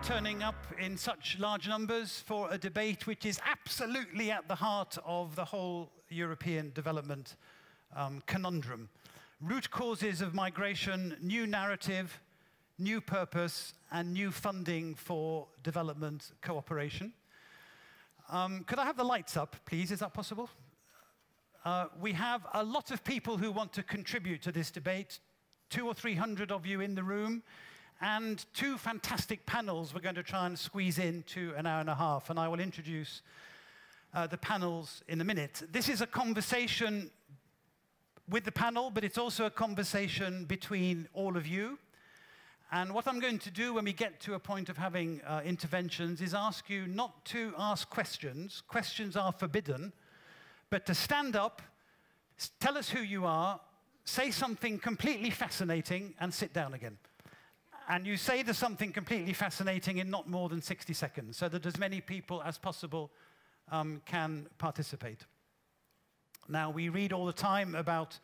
turning up in such large numbers for a debate which is absolutely at the heart of the whole European development conundrum. Root causes of migration, new narrative, new purpose, and new funding for development cooperation. Could I have the lights up, please? Is that possible? We have a lot of people who want to contribute to this debate, 200 or 300 of you in the room, and 2 fantastic panels we're going to try and squeeze into an hour and a half, and I will introduce the panels in a minute. This is a conversation with the panel, but it's also a conversation between all of you. And what I'm going to do when we get to a point of having interventions is ask you not to ask questions. Questions are forbidden, but to stand up, tell us who you are, say something completely fascinating, and sit down again. And you say there's something completely fascinating in not more than 60 seconds, so that as many people as possible can participate. Now, we read all the time about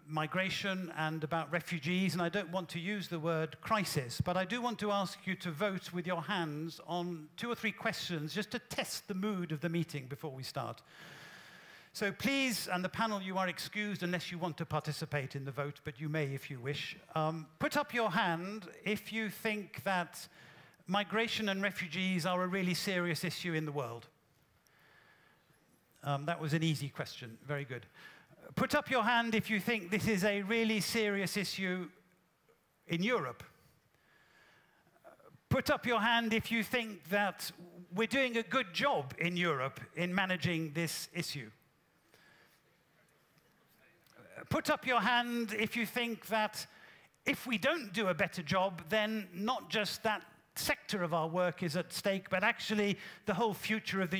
migration and about refugees, and I don't want to use the word crisis, but I do want to ask you to vote with your hands on 2 or 3 questions just to test the mood of the meeting before we start. So please, and the panel, you are excused unless you want to participate in the vote, but you may if you wish. Put up your hand if you think that migration and refugees are a really serious issue in the world. That was an easy question. Very good. Put up your hand if you think this is a really serious issue in Europe. Put up your hand if you think that we're doing a good job in Europe in managing this issue. Put up your hand if you think that if we don't do a better job, then not just that sector of our work is at stake, but actually the whole future of the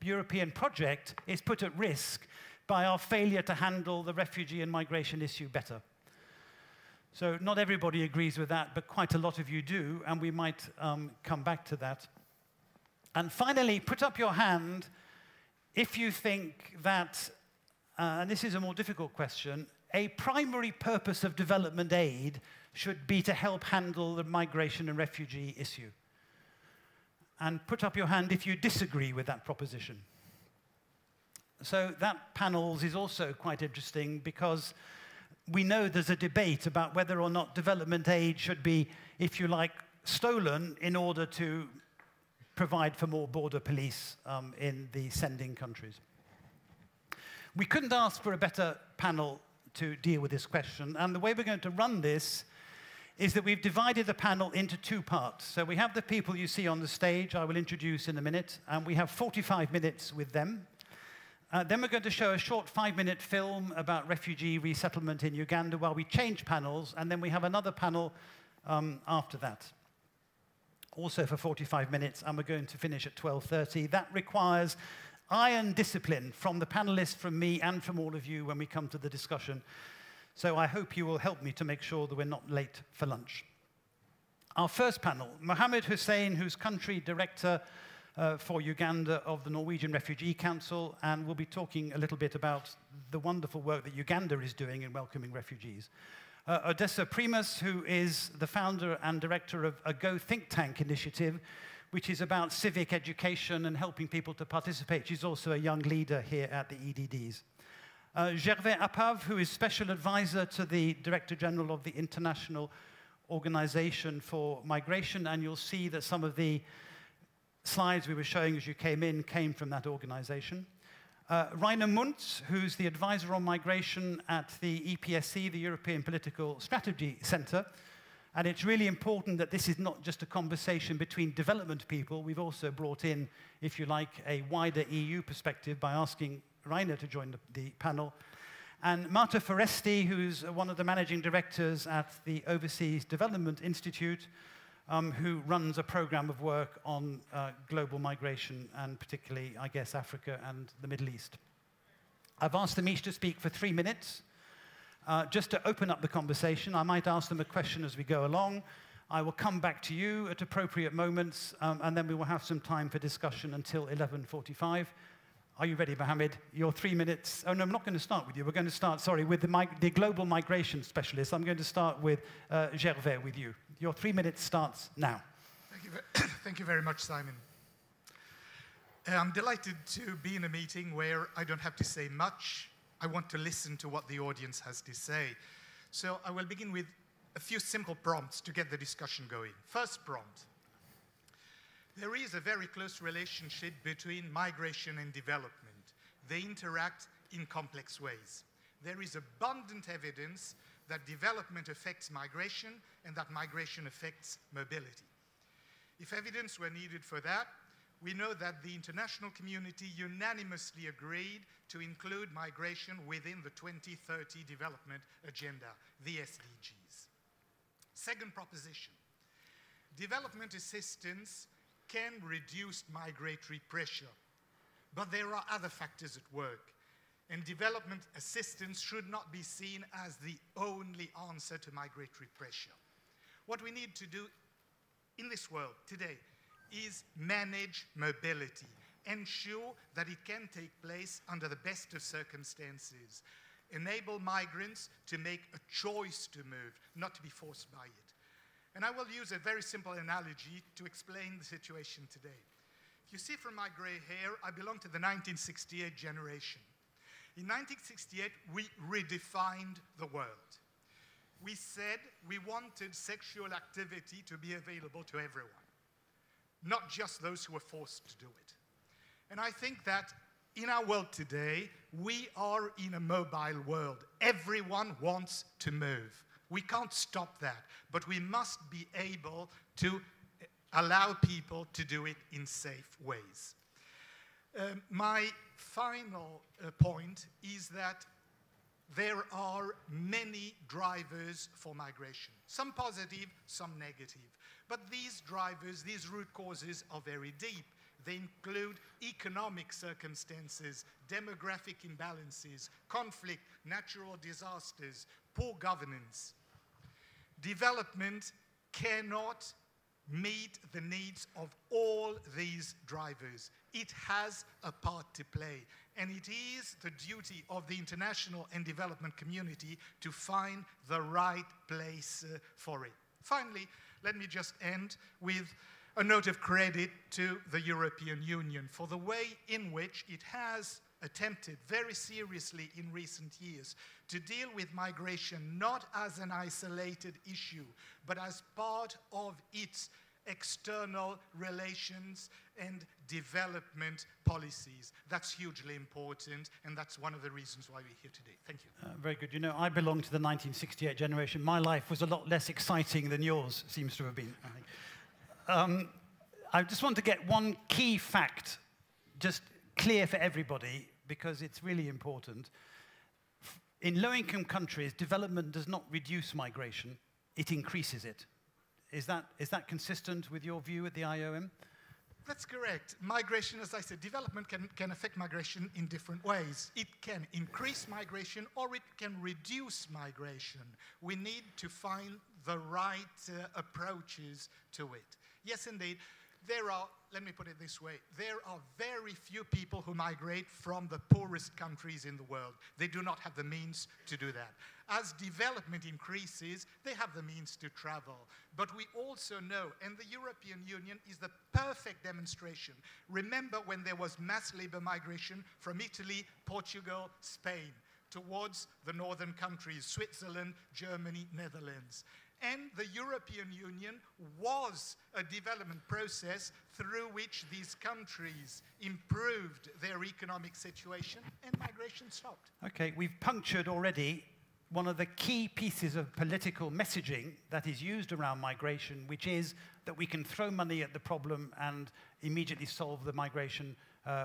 European project is put at risk by our failure to handle the refugee and migration issue better. So not everybody agrees with that, but quite a lot of you do, and we might come back to that. And finally, put up your hand if you think that, and this is a more difficult question, a primary purpose of development aid should be to help handle the migration and refugee issue. And put up your hand if you disagree with that proposition. So that panels is also quite interesting because we know there's a debate about whether or not development aid should be, if you like, stolen in order to provide for more border police in the sending countries. We couldn't ask for a better panel to deal with this question, and the way we're going to run this is that we've divided the panel into 2 parts. So we have the people you see on the stage, I will introduce in a minute, and we have 45 minutes with them. Then we're going to show a short 5-minute film about refugee resettlement in Uganda while we change panels, and then we have another panel after that, also for 45 minutes, and we're going to finish at 12:30. That requires iron discipline from the panelists, from me, and from all of you when we come to the discussion. So I hope you will help me to make sure that we're not late for lunch. Our first panel, Mohammed Hussein, who's country director for Uganda of the Norwegian Refugee Council, and we'll be talking a little bit about the wonderful work that Uganda is doing in welcoming refugees. Odessa Primus, who is the founder and director of a Go Think Tank initiative, which is about civic education and helping people to participate. She's also a young leader here at the EDDs. Gervais Apav, who is special advisor to the Director General of the International Organization for Migration, and you'll see that some of the slides we were showing as you came in came from that organization. Rainer Muntz, who's the advisor on migration at the EPSC, the European Political Strategy Center. And it's really important that this is not just a conversation between development people. We've also brought in, if you like, a wider EU perspective by asking Rainer to join the panel. And Marta Foresti, who's one of the managing directors at the Overseas Development Institute, who runs a program of work on global migration, and particularly, I guess, Africa and the Middle East. I've asked them each to speak for 3 minutes. Just to open up the conversation, I might ask them a question as we go along. I will come back to you at appropriate moments, and then we will have some time for discussion until 11:45. Are you ready, Mohammed? Your 3 minutes. Oh, no, I'm not going to start with you. We're going to start, sorry, with the global migration specialist. I'm going to start with Gervais, with you. Your 3 minutes starts now. Thank you very much, Simon. I'm delighted to be in a meeting where I don't have to say much. I want to listen to what the audience has to say. So I will begin with a few simple prompts to get the discussion going. First prompt. There is a very close relationship between migration and development. They interact in complex ways. There is abundant evidence that development affects migration and that migration affects mobility. If evidence were needed for that, we know that the international community unanimously agreed to include migration within the 2030 Development Agenda, the SDGs. Second proposition, development assistance can reduce migratory pressure, but there are other factors at work, and development assistance should not be seen as the only answer to migratory pressure. What we need to do in this world today is manage mobility, ensure that it can take place under the best of circumstances, enable migrants to make a choice to move, not to be forced by it. And I will use a very simple analogy to explain the situation today. If you see from my gray hair, I belong to the 1968 generation. In 1968, we redefined the world. We said we wanted sexual activity to be available to everyone, not just those who were forced to do it. And I think that in our world today, we are in a mobile world. Everyone wants to move. We can't stop that, but we must be able to allow people to do it in safe ways. My final point is that there are many drivers for migration, some positive, some negative. But these drivers, these root causes are very deep. They include economic circumstances, demographic imbalances, conflict, natural disasters, poor governance. Development cannot meet the needs of all these drivers. It has a part to play, and it is the duty of the international and development community to find the right place for it. Finally, let me just end with a note of credit to the European Union for the way in which it has attempted very seriously in recent years to deal with migration not as an isolated issue, but as part of its external relations and development policies. That's hugely important, and that's one of the reasons why we're here today. Thank you. Very good. You know, I belong to the 1968 generation. My life was a lot less exciting than yours seems to have been, I think. I just want to get one key fact just clear for everybody, because it's really important. In low-income countries, development does not reduce migration, it increases it. Is that consistent with your view at the IOM? That's correct. Migration, as I said, development can affect migration in different ways. It can increase migration or it can reduce migration. We need to find the right approaches to it. Yes, indeed. There are, let me put it this way, there are very few people who migrate from the poorest countries in the world. They do not have the means to do that. As development increases, they have the means to travel. But we also know, and the European Union is the perfect demonstration. Remember when there was mass labor migration from Italy, Portugal, Spain, towards the northern countries, Switzerland, Germany, Netherlands. And the European Union was a development process through which these countries improved their economic situation and migration stopped. Okay, we've punctured already one of the key pieces of political messaging that is used around migration, which is that we can throw money at the problem and immediately solve the migration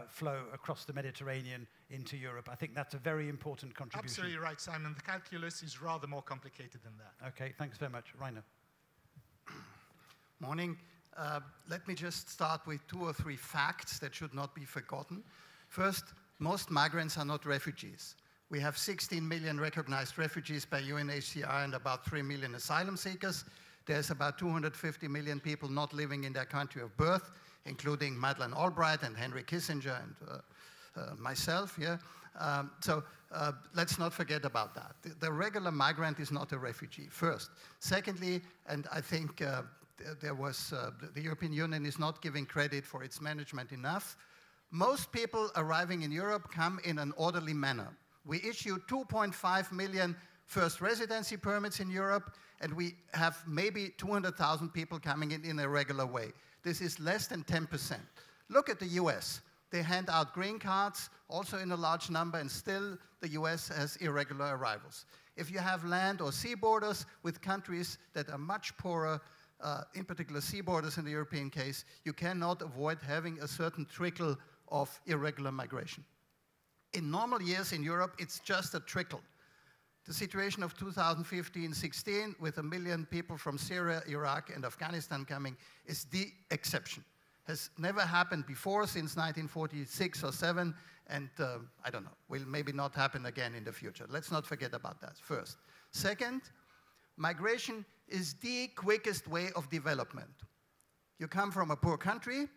flow across the Mediterranean into Europe. I think that's a very important contribution. Absolutely right, Simon. The calculus is rather more complicated than that. Okay, thanks very much. Rainer. Morning. Let me just start with 2 or 3 facts that should not be forgotten. First, most migrants are not refugees. We have 16 million recognized refugees by UNHCR and about 3 million asylum seekers. There's about 250 million people not living in their country of birth, including Madeleine Albright and Henry Kissinger and myself. Yeah. Let's not forget about that. The regular migrant is not a refugee, first. Secondly, and I think the European Union is not giving credit for its management enough, most people arriving in Europe come in an orderly manner. We issue 2.5 million first residency permits in Europe, and we have maybe 200,000 people coming in a regular way. This is less than 10%. Look at the US. They hand out green cards, also in a large number, and still the US has irregular arrivals. If you have land or sea borders with countries that are much poorer, in particular sea borders in the European case, you cannot avoid having a certain trickle of irregular migration. In normal years in Europe, it's just a trickle. The situation of 2015-16, with 1 million people from Syria, Iraq, and Afghanistan coming, is the exception. Has never happened before since 1946 or 7, and I don't know, will maybe not happen again in the future. Let's not forget about that, first. Second, migration is the quickest way of development. You come from a poor country,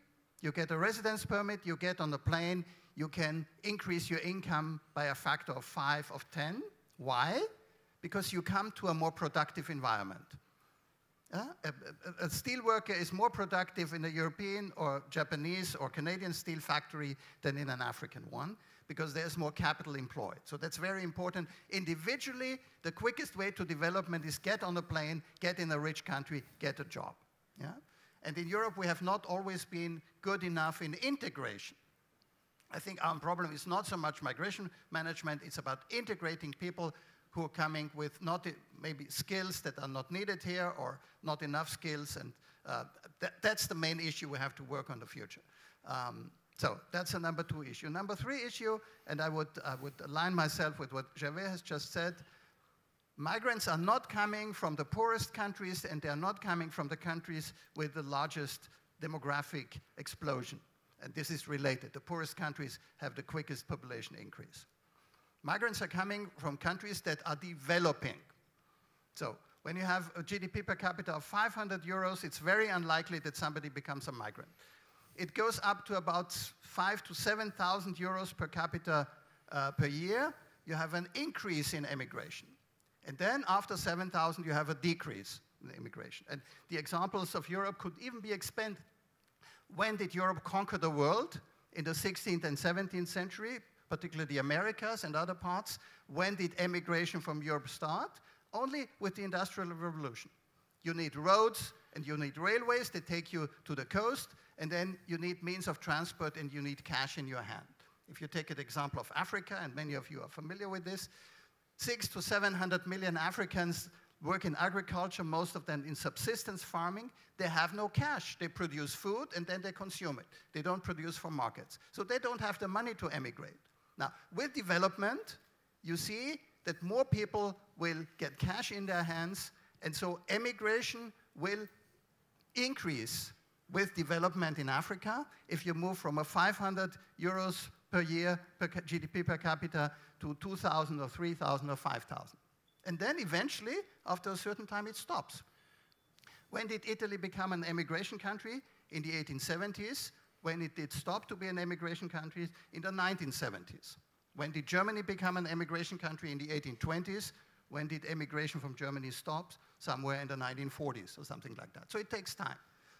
you get a residence permit, you get on a plane, you can increase your income by a factor of 5, of 10. Why? Because you come to a more productive environment. A steel worker is more productive in a European or Japanese or Canadian steel factory than in an African one, because there's more capital employed. So that's very important. Individually, the quickest way to development is get on a plane, get in a rich country, get a job. Yeah? And in Europe, we have not always been good enough in integration. I think our problem is not so much migration management, it's about integrating people who are coming with not maybe skills that are not needed here or not enough skills, and that's the main issue we have to work on in the future. So that's a number 2 issue. Number 3 issue, and I would align myself with what Gervais has just said, migrants are not coming from the poorest countries, and they are not coming from the countries with the largest demographic explosion. And this is related. The poorest countries have the quickest population increase. Migrants are coming from countries that are developing. So when you have a GDP per capita of 500 euros, it's very unlikely that somebody becomes a migrant. It goes up to about 5,000 to 7,000 euros per capita per year. You have an increase in immigration. And then after 7,000, you have a decrease in immigration. And the examples of Europe could even be expanded. When did Europe conquer the world? In the 16th and 17th century, particularly the Americas and other parts. When did emigration from Europe start? Only with the Industrial Revolution. You need roads and you need railways that take you to the coast, and then you need means of transport and you need cash in your hand. If you take an example of Africa, and many of you are familiar with this, 600 to 700 million Africans work in agriculture, most of them in subsistence farming. They have no cash. They produce food and then they consume it. They don't produce for markets. So they don't have the money to emigrate. Now, with development, you see that more people will get cash in their hands, and so emigration will increase with development in Africa. If you move from a 500 euros per year per GDP per capita to 2,000 or 3,000 or 5,000. And then eventually, after a certain time, it stops. When did Italy become an emigration country? In the 1870s. When it did stop to be an emigration country? In the 1970s. When did Germany become an emigration country? In the 1820s. When did emigration from Germany stop? Somewhere in the 1940s or something like that. So it takes time.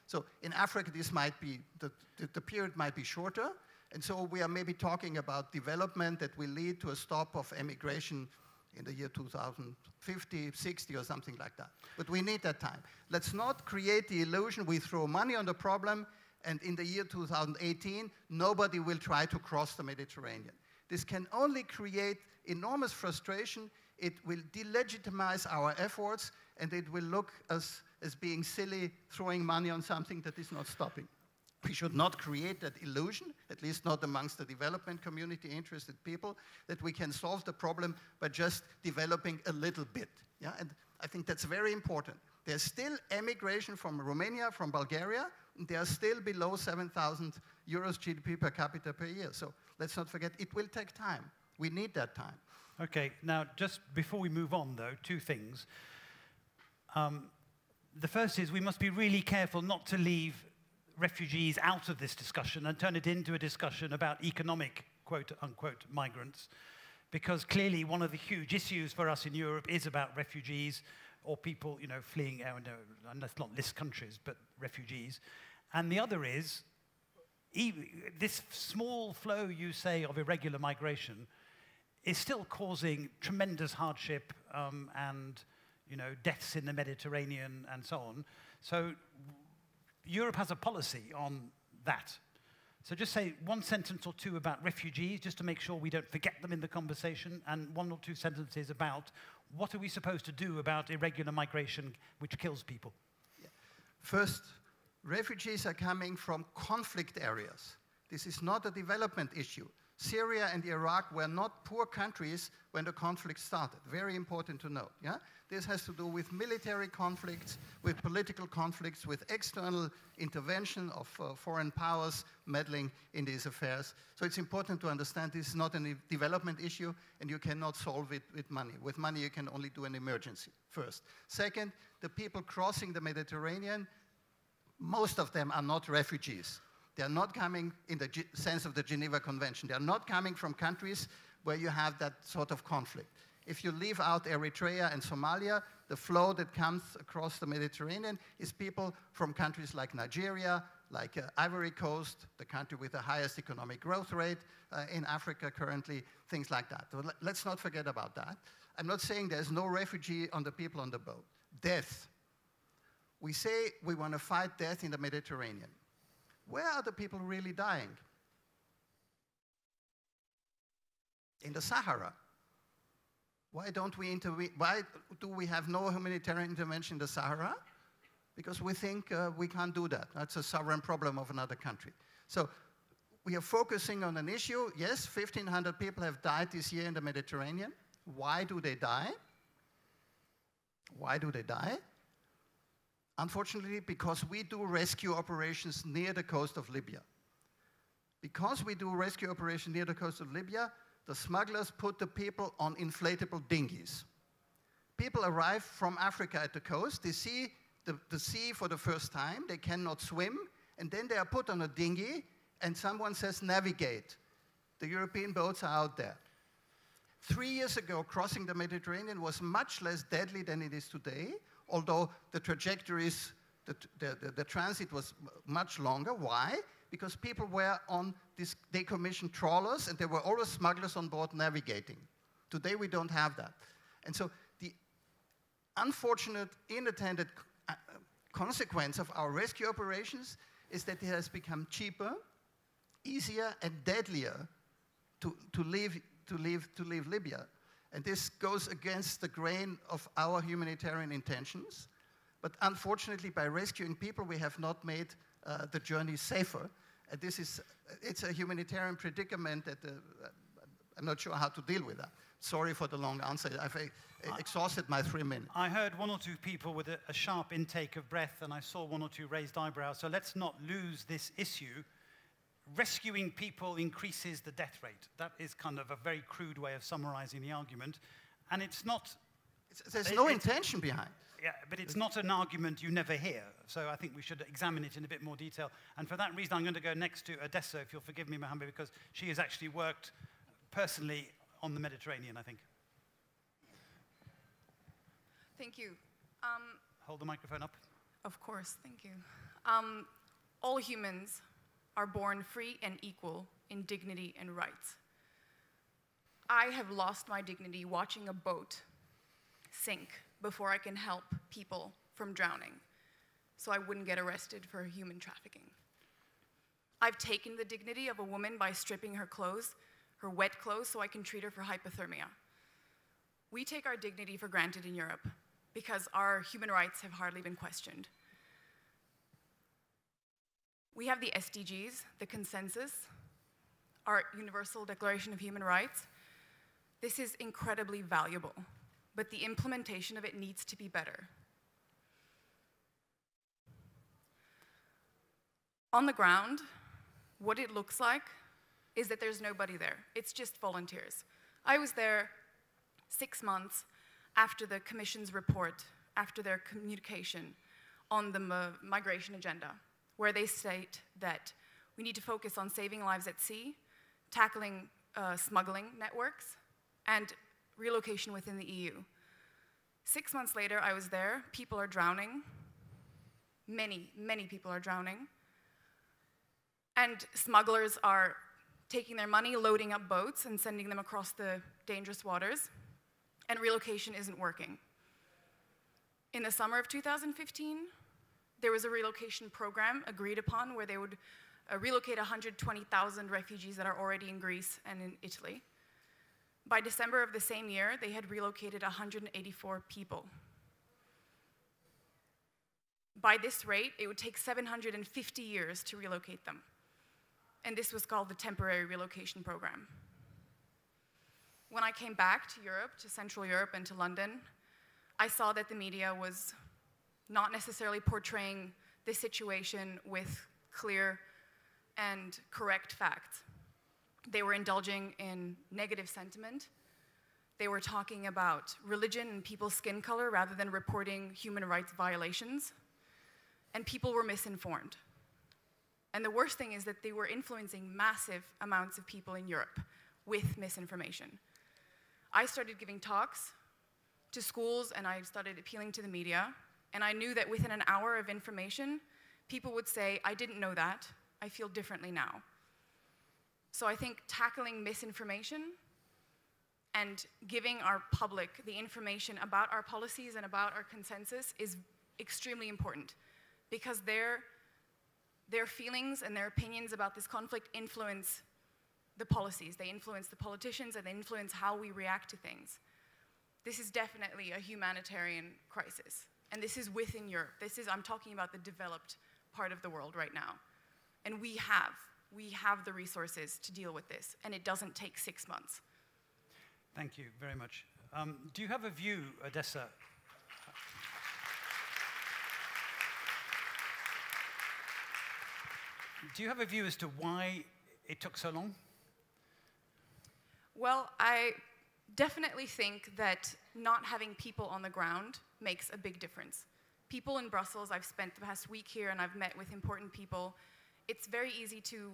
So in Africa, this might be, the period might be shorter. And so we are maybe talking about development that will lead to a stop of emigration in the year 2050, 60, or something like that. But we need that time. Let's not create the illusion we throw money on the problem, and in the year 2018, nobody will try to cross the Mediterranean. This can only create enormous frustration. It will delegitimize our efforts, and it will look as being silly, throwing money on something that is not stopping. We should not create that illusion, at least not amongst the development community interested people, that we can solve the problem by just developing a little bit. Yeah? And I think that's very important. There's still emigration from Romania, from Bulgaria, and they are still below 7,000 euros GDP per capita per year. So let's not forget, it will take time. We need that time. Okay, now just before we move on though, 2 things. The first is we must be really careful not to leave refugees out of this discussion and turn it into a discussion about economic quote-unquote migrants, because clearly one of the huge issues for us in Europe is about refugees or people, you know, fleeing, and let's not list countries, but refugees. And the other is, this small flow, you say, of irregular migration is still causing tremendous hardship and, you know, deaths in the Mediterranean and so on. So Europe has a policy on that. So just say one sentence or two about refugees, just to make sure we don't forget them in the conversation, and one or two sentences about what are we supposed to do about irregular migration, which kills people. First, refugees are coming from conflict areas. This is not a development issue. Syria and Iraq were not poor countries when the conflict started. Very important to note. Yeah? This has to do with military conflicts, with political conflicts, with external intervention of foreign powers meddling in these affairs. So it's important to understand this is not a development issue, and you cannot solve it with money. With money, you can only do an emergency, first. Second, the people crossing the Mediterranean, most of them are not refugees. They are not coming in the sense of the Geneva Convention. They are not coming from countries where you have that sort of conflict. If you leave out Eritrea and Somalia, the flow that comes across the Mediterranean is people from countries like Nigeria, like Ivory Coast, the country with the highest economic growth rate in Africa currently, things like that. So let's not forget about that. I'm not saying there's no refugee on the people on the boat. Death. We say we want to fight death in the Mediterranean. Where are the people really dying? In the Sahara. Why don't we intervene? Why do we have no humanitarian intervention in the Sahara? Because we think we can't do that. That's a sovereign problem of another country. So we are focusing on an issue. Yes, 1,500 people have died this year in the Mediterranean. Why do they die? Why do they die? Unfortunately, because we do rescue operations near the coast of Libya. Because we do rescue operations near the coast of Libya, the smugglers put the people on inflatable dinghies. People arrive from Africa at the coast, they see the sea for the first time, they cannot swim, and then they are put on a dinghy, and someone says, navigate. The European boats are out there. 3 years ago, crossing the Mediterranean was much less deadly than it is today, although the trajectories, the transit was much longer. Why? Because people were on these decommissioned trawlers, and there were always smugglers on board navigating. Today, we don't have that. And so the unfortunate, unintended consequence of our rescue operations is that it has become cheaper, easier, and deadlier to leave Libya. And this goes against the grain of our humanitarian intentions. But unfortunately, by rescuing people, we have not made the journey safer. And it's a humanitarian predicament that I'm not sure how to deal with that. Sorry for the long answer. I've exhausted my 3 minutes. I heard one or two people with a sharp intake of breath, and I saw one or two raised eyebrows. So let's not lose this issue. Rescuing people increases the death rate. That is kind of a very crude way of summarizing the argument. And it's not... There's no intention behind. Yeah, but it's not an argument you never hear. So I think we should examine it in a bit more detail. And for that reason, I'm going to go next to Odessa, if you'll forgive me, Mohammed, because she has actually worked personally on the Mediterranean, I think. Thank you. Hold the microphone up. Of course, thank you. All humans are born free and equal in dignity and rights. I have lost my dignity watching a boat sink before I can help people from drowning, so I wouldn't get arrested for human trafficking. I've taken the dignity of a woman by stripping her clothes, her wet clothes, so I can treat her for hypothermia. We take our dignity for granted in Europe because our human rights have hardly been questioned. We have the SDGs, the consensus, our Universal Declaration of Human Rights. This is incredibly valuable, but the implementation of it needs to be better. On the ground, what it looks like is that there's nobody there. It's just volunteers. I was there 6 months after the Commission's report, after their communication on the migration agenda, where they state that we need to focus on saving lives at sea, tackling smuggling networks, and relocation within the EU. 6 months later, I was there. People are drowning. Many, many people are drowning. And smugglers are taking their money, loading up boats, and sending them across the dangerous waters. And relocation isn't working. In the summer of 2015, there was a relocation program agreed upon where they would relocate 120,000 refugees that are already in Greece and in Italy. By December of the same year, they had relocated 184 people. By this rate, it would take 750 years to relocate them. And this was called the Temporary Relocation Program. When I came back to Europe, to Central Europe and to London, I saw that the media was not necessarily portraying the situation with clear and correct facts. They were indulging in negative sentiment. They were talking about religion and people's skin color rather than reporting human rights violations. And people were misinformed. And the worst thing is that they were influencing massive amounts of people in Europe with misinformation. I started giving talks to schools and I started appealing to the media. And I knew that within an hour of information, people would say, I didn't know that. I feel differently now. So I think tackling misinformation and giving our public the information about our policies and about our consensus is extremely important because their feelings and their opinions about this conflict influence the policies. They influence the politicians and they influence how we react to things. This is definitely a humanitarian crisis. And this is within Europe. I'm talking about the developed part of the world right now. And we have the resources to deal with this, and it doesn't take 6 months. Thank you very much. Do you have a view, Odessa? Do you have a view as to why it took so long? Well, I definitely think that not having people on the ground makes a big difference. People in Brussels, I've spent the past week here and I've met with important people. It's very easy to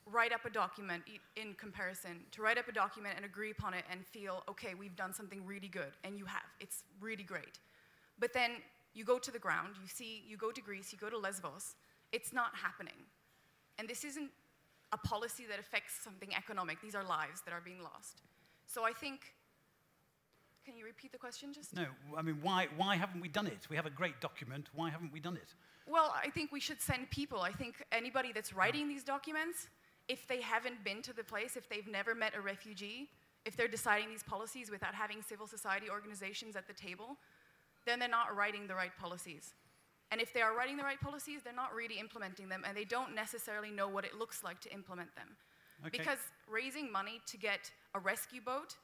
write up a document in comparison, to write up a document and agree upon it and feel, okay, we've done something really good, and you have. It's really great. But then you go to the ground, you go to Greece, you go to Lesbos, it's not happening. And this isn't a policy that affects something economic. These are lives that are being lost. So I think, can you repeat the question just? No, I mean, why haven't we done it? We have a great document, why haven't we done it? Well, I think we should send people. I think anybody that's writing these documents, if they haven't been to the place, if they've never met a refugee, if they're deciding these policies without having civil society organizations at the table, then they're not writing the right policies. And if they are writing the right policies, they're not really implementing them, and they don't necessarily know what it looks like to implement them. Okay. Because raising money to get a rescue boat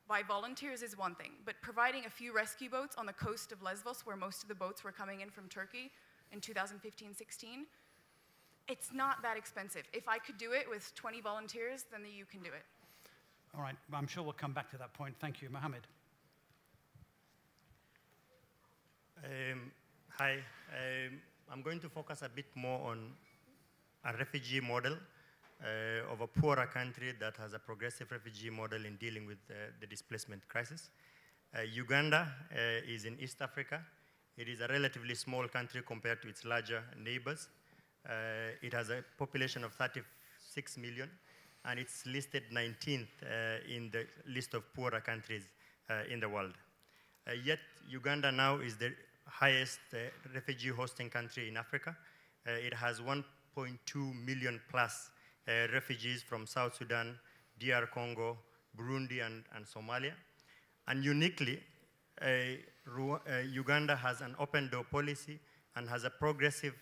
by volunteers is one thing, but providing a few rescue boats on the coast of Lesbos, where most of the boats were coming in from Turkey in 2015-16, it's not that expensive. If I could do it with 20 volunteers, then the EU can do it. All right, I'm sure we'll come back to that point. Thank you, Mohammed. Hi, I'm going to focus a bit more on a refugee model of a poorer country that has a progressive refugee model in dealing with the displacement crisis. Uganda is in East Africa. It is a relatively small country compared to its larger neighbors. It has a population of 36 million, and it's listed 19th in the list of poorer countries in the world. Yet, Uganda now is the highest refugee hosting country in Africa. It has 1.2 million plus refugees from South Sudan, DR Congo, Burundi, and Somalia. And uniquely, Uganda has an open door policy and has a progressive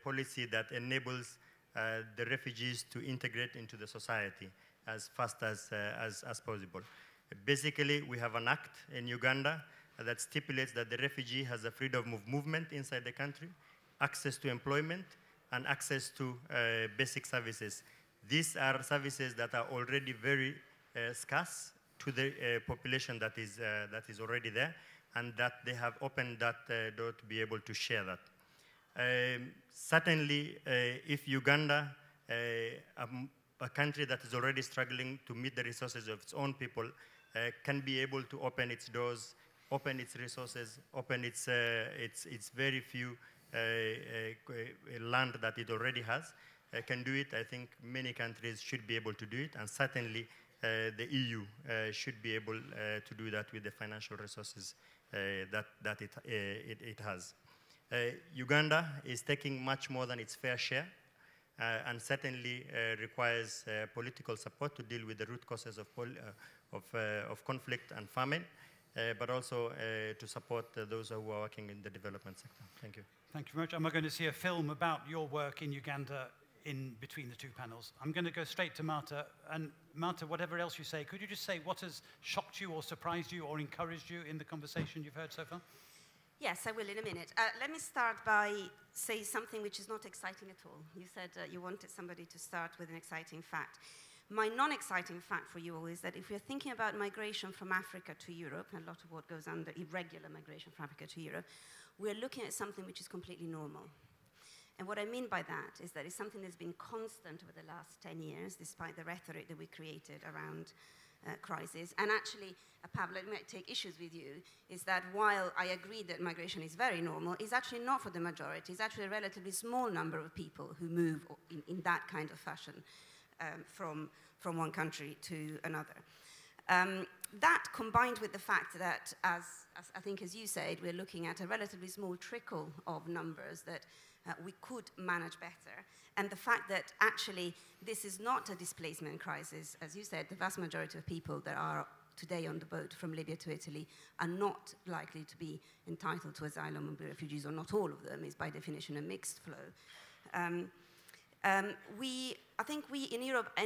policy that enables the refugees to integrate into the society as fast as possible. Basically, we have an act in Uganda that stipulates that the refugee has a freedom of movement inside the country, access to employment, and access to basic services. These are services that are already very scarce to the population that is already there, and that they have opened that door to be able to share that. Certainly, if Uganda a country that is already struggling to meet the resources of its own people can be able to open its doors, open its resources, open its very few land that it already has, can do it. I think many countries should be able to do it, and certainly the EU should be able to do that with the financial resources that it has. Uganda is taking much more than its fair share, and certainly requires political support to deal with the root causes of conflict and famine, but also to support those who are working in the development sector. Thank you. Thank you very much. And we're going to see a film about your work in Uganda in between the two panels. I'm going to go straight to Marta. And Marta, whatever else you say, could you just say what has shocked you or surprised you or encouraged you in the conversation you've heard so far? Yes, I will in a minute. Let me start by saying something which is not exciting at all. You said you wanted somebody to start with an exciting fact. My non-exciting fact for you all is that if we're thinking about migration from Africa to Europe, and a lot of what goes under irregular migration from Africa to Europe, we're looking at something which is completely normal. And what I mean by that is that it's something that's been constant over the last 10 years, despite the rhetoric that we created around crisis. And actually, Pablo, I might take issues with you, is that while I agree that migration is very normal, it's actually not for the majority. It's actually a relatively small number of people who move in that kind of fashion from one country to another. That combined with the fact that, as I think as you said, we're looking at a relatively small trickle of numbers that we could manage better, and the fact that actually this is not a displacement crisis. As you said, the vast majority of people that are today on the boat from Libya to Italy are not likely to be entitled to asylum and be refugees, or not all of them. Is by definition a mixed flow. I think we in Europe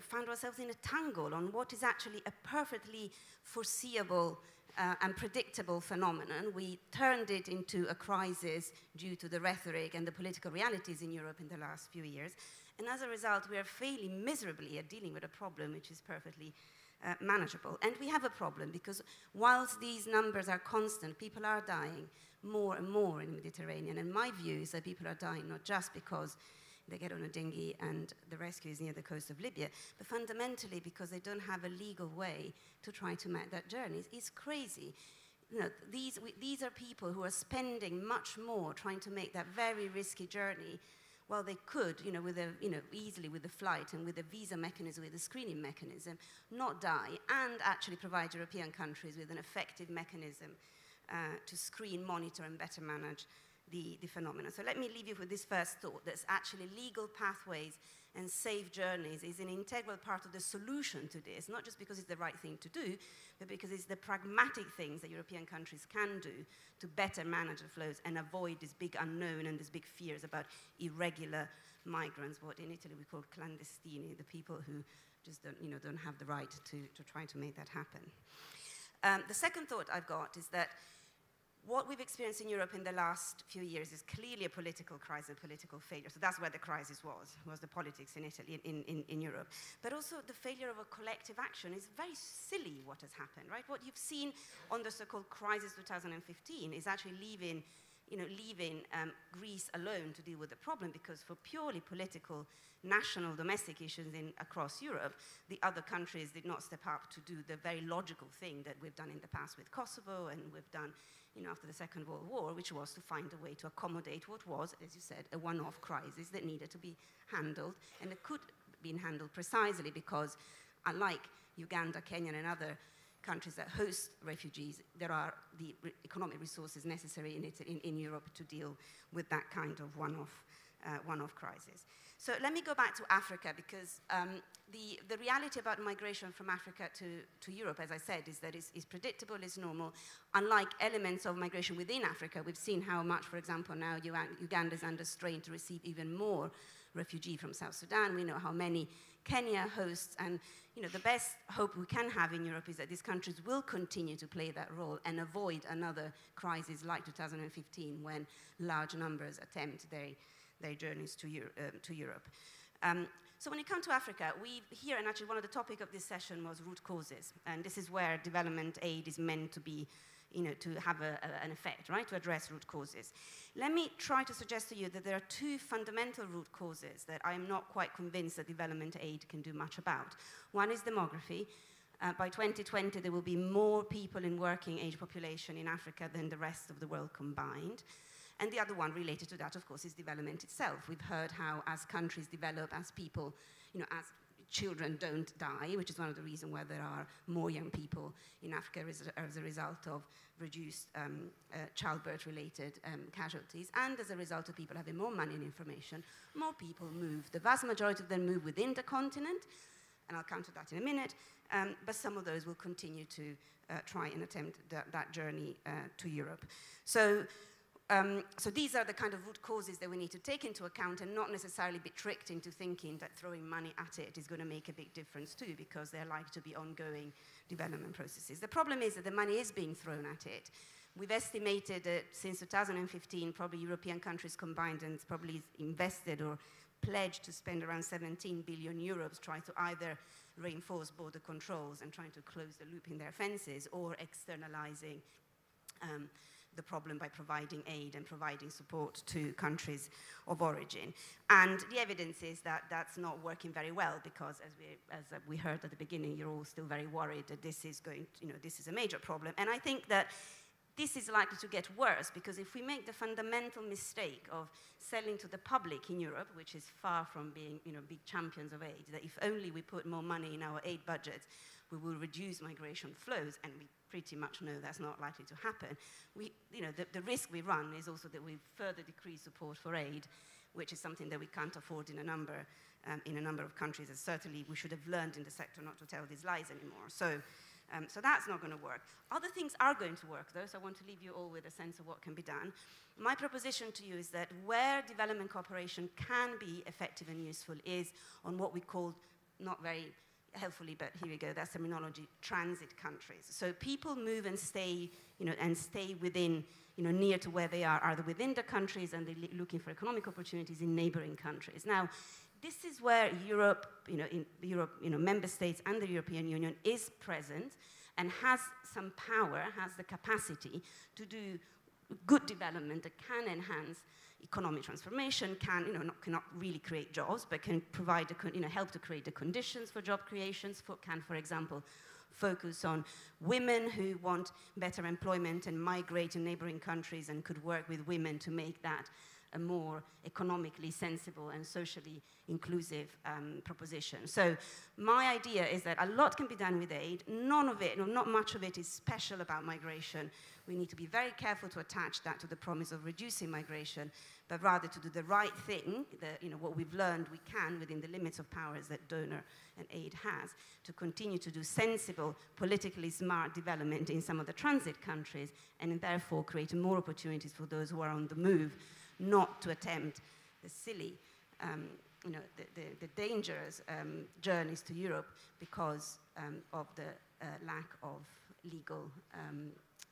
found ourselves in a tangle on what is actually a perfectly foreseeable and predictable phenomenon. We turned it into a crisis due to the rhetoric and the political realities in Europe in the last few years. And as a result, we are failing miserably at dealing with a problem which is perfectly manageable. And we have a problem because whilst these numbers are constant, people are dying more and more in the Mediterranean. And my view is that people are dying not just because they get on a dinghy and the rescue is near the coast of Libya, but fundamentally because they don't have a legal way to try to make that journey. It's crazy. You know, these are people who are spending much more trying to make that very risky journey while they could, easily with the flight and with the visa mechanism, with the screening mechanism, not die and actually provide European countries with an effective mechanism to screen, monitor, and better manage the phenomenon. So let me leave you with this first thought, that actually legal pathways and safe journeys is an integral part of the solution to this, not just because it's the right thing to do, but because it's the pragmatic things that European countries can do to better manage the flows and avoid this big unknown and these big fears about irregular migrants, what in Italy we call clandestini, the people who just don't have the right to try to make that happen. The second thought I've got is that what we've experienced in Europe in the last few years is clearly a political crisis and political failure. So that's where the crisis was the politics in Italy, in Europe. But also the failure of a collective action is very silly what has happened, right? What you've seen on the so-called crisis 2015 is actually leaving Greece alone to deal with the problem, because for purely political, national, domestic issues across Europe, the other countries did not step up to do the very logical thing that we've done in the past with Kosovo and we've done after the Second World War, which was to find a way to accommodate what was, as you said, a one-off crisis that needed to be handled, and it could have been handled precisely because, unlike Uganda, Kenya, and other countries that host refugees, there are the economic resources necessary in Europe to deal with that kind of one-off crisis. So let me go back to Africa, because the reality about migration from Africa to Europe, as I said, is that it's predictable, it's normal. Unlike elements of migration within Africa, we've seen how much, for example, now Uganda is under strain to receive even more refugees from South Sudan. We know how many Kenya hosts, and the best hope we can have in Europe is that these countries will continue to play that role and avoid another crisis like 2015, when large numbers attempt their journeys to Europe. So when it comes to Africa, and actually one of the topics of this session was root causes, and this is where development aid is meant to be to have an effect, right, to address root causes. Let me try to suggest to you that there are two fundamental root causes that I'm not quite convinced that development aid can do much about. One is demography. By 2020, there will be more people in working age population in Africa than the rest of the world combined. And the other one related to that, of course, is development itself. We've heard how as countries develop, as people, as children don't die, which is one of the reasons why there are more young people in Africa as a result of reduced childbirth-related casualties, and as a result of people having more money and information, more people move. The vast majority of them move within the continent, and I'll come to that in a minute, but some of those will continue to try and attempt that journey to Europe. So these are the kind of root causes that we need to take into account and not necessarily be tricked into thinking that throwing money at it is going to make a big difference too, because they're likely to be ongoing development processes. The problem is that the money is being thrown at it. We've estimated that since 2015, probably European countries combined and probably invested or pledged to spend around 17 billion euros trying to either reinforce border controls and trying to close the loop in their fences, or externalizing the problem by providing aid and providing support to countries of origin. And the evidence is that that's not working very well, because as we heard at the beginning, you're all still very worried that this is going to, this is a major problem. And I think that this is likely to get worse, because if we make the fundamental mistake of selling to the public in Europe, which is far from being big champions of aid, that if only we put more money in our aid budgets, we will reduce migration flows, and we pretty much know that's not likely to happen. The risk we run is also that we further decrease support for aid, which is something that we can't afford in a number of countries, and certainly we should have learned in the sector not to tell these lies anymore. So that's not going to work. Other things are going to work, though, so I want to leave you all with a sense of what can be done. My proposition to you is that where development cooperation can be effective and useful is on what we call, not very helpfully, but here we go, that's terminology, transit countries. So people move and stay, stay within, near to where they are, either within the countries and they're looking for economic opportunities in neighboring countries. Now, this is where Europe, member states and the European Union is present and has some power, has the capacity to do good development that can enhance economic transformation, cannot really create jobs, but can provide, help to create the conditions for job creations, can, for example, focus on women who want better employment and migrate to neighboring countries and could work with women to make that a more economically sensible and socially inclusive proposition. So my idea is that a lot can be done with aid. None of it, not much of it is special about migration. We need to be very careful to attach that to the promise of reducing migration, but rather to do the right thing, what we've learned we can within the limits of powers that donor and aid has, to continue to do sensible, politically smart development in some of the transit countries, and therefore create more opportunities for those who are on the move, not to attempt the silly, the dangerous journeys to Europe because of the lack of legal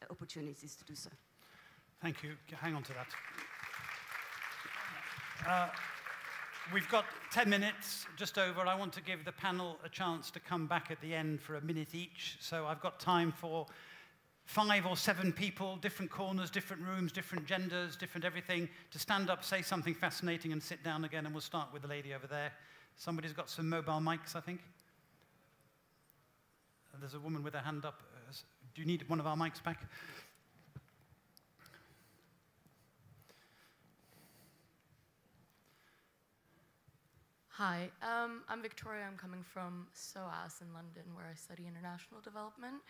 opportunities to do so. Thank you. Hang on to that. We've got 10 minutes, just over. I want to give the panel a chance to come back at the end for a minute each. So I've got time for 5 or 7 people, different corners, different rooms, different genders, different everything, to stand up, say something fascinating, and sit down again, and we'll start with the lady over there. Somebody's got some mobile mics, I think. There's a woman with her hand up. Do you need one of our mics back? Hi, I'm Victoria. I'm coming from SOAS in London, where I study international development.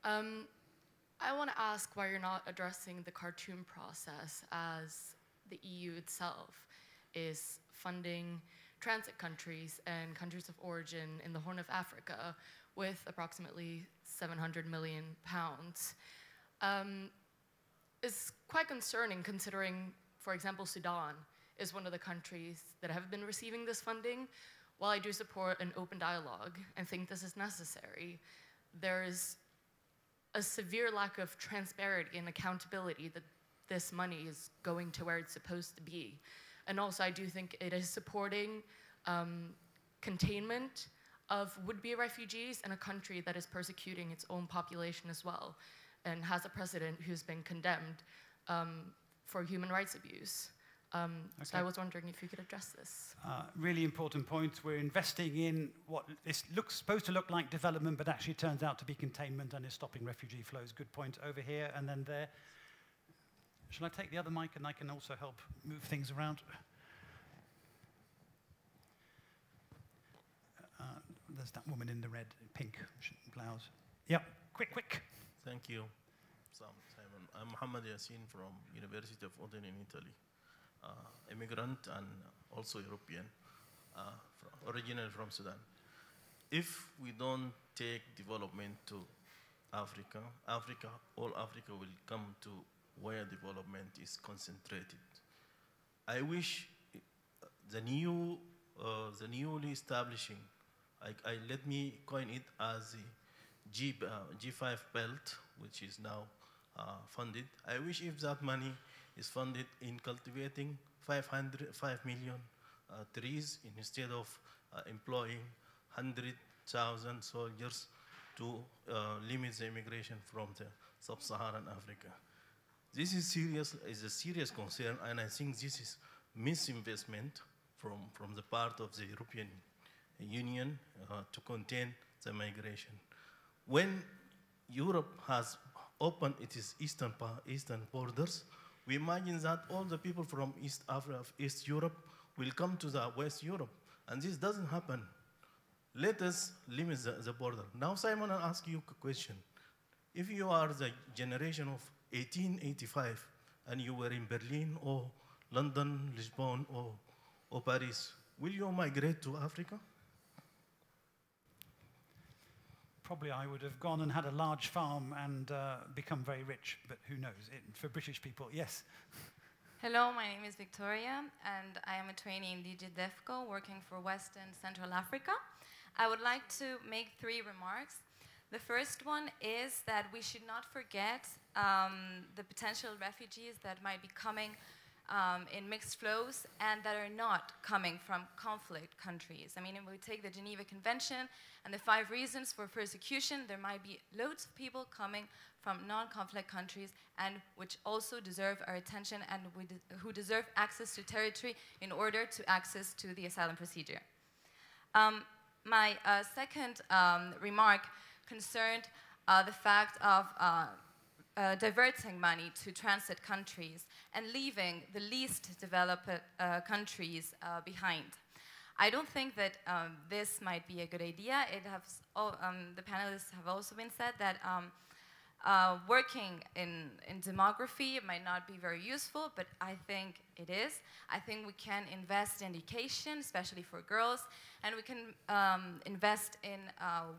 I want to ask why you're not addressing the Khartoum process, as the EU itself is funding transit countries and countries of origin in the Horn of Africa with approximately £700 million. It's quite concerning considering, for example, Sudan is one of the countries that have been receiving this funding. While I do support an open dialogue and think this is necessary, there is a severe lack of transparency and accountability that this money is going to where it's supposed to be. And also, I do think it is supporting containment of would-be refugees in a country that is persecuting its own population as well. and has a president who's been condemned for human rights abuse. So I was wondering if you could address this. Really important point. We're investing in what is supposed to look like development, but actually turns out to be containment and is stopping refugee flows. Good point over here and then there. Shall I take the other mic and I can also help move things around? There's that woman in the red, pink blouse. Yep, quick. Thank you, Simon. I'm Mohammed Yassin from University of Udine in Italy. Immigrant and also European, originally from Sudan. If we don't take development to Africa, all Africa will come to where development is concentrated. I wish the newly establishing, let me coin it as the G5 belt, which is now funded. I wish if that money is funded in cultivating 5 million trees instead of employing 100,000 soldiers to limit the immigration from the sub-Saharan Africa. This is a serious concern, and I think this is misinvestment from the part of the European Union to contain the migration. When Europe has opened its eastern borders, we imagine that all the people from East Africa, East Europe, will come to the West Europe, and this doesn't happen. Let us limit the border. Now, Simon, I'll ask you a question. If you are the generation of 1885, and you were in Berlin or London, Lisbon, or Paris, will you migrate to Africa? Probably I would have gone and had a large farm and become very rich, but who knows? For British people, yes. Hello, my name is Victoria, and I am a trainee in DG DEFCO working for West and Central Africa. I would like to make 3 remarks. The first one is that we should not forget the potential refugees that might be coming in mixed flows and that are not coming from conflict countries. I mean, if we take the Geneva Convention and the 5 reasons for persecution, there might be loads of people coming from non-conflict countries and which also deserve our attention and who deserve access to territory in order to access to the asylum procedure. My second remark concerned the fact of diverting money to transit countries and leaving the least developed countries behind. I don't think that this might be a good idea. The panelists have also been said that working in demography might not be very useful, but I think it is. I think we can invest in education, especially for girls, and we can invest in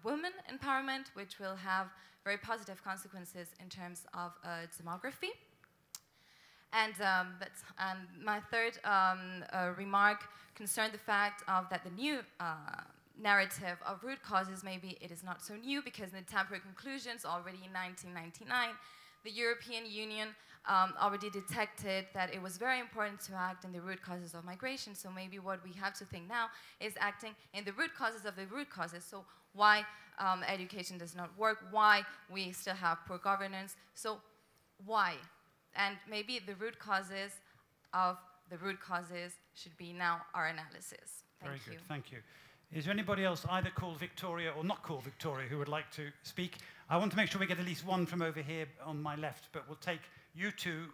women empowerment, which will have very positive consequences in terms of demography. And my third remark concerned the fact of that the new narrative of root causes, maybe it is not so new, because in the temporary conclusions already in 1999, the European Union already detected that it was very important to act in the root causes of migration. So maybe what we have to think now is acting in the root causes of the root causes. So why education does not work, why we still have poor governance, so why? And maybe the root causes of the root causes should be now our analysis. Very good, thank you. Is there anybody else either called Victoria or not called Victoria who would like to speak? I want to make sure we get at least one from over here on my left, but we'll take you 2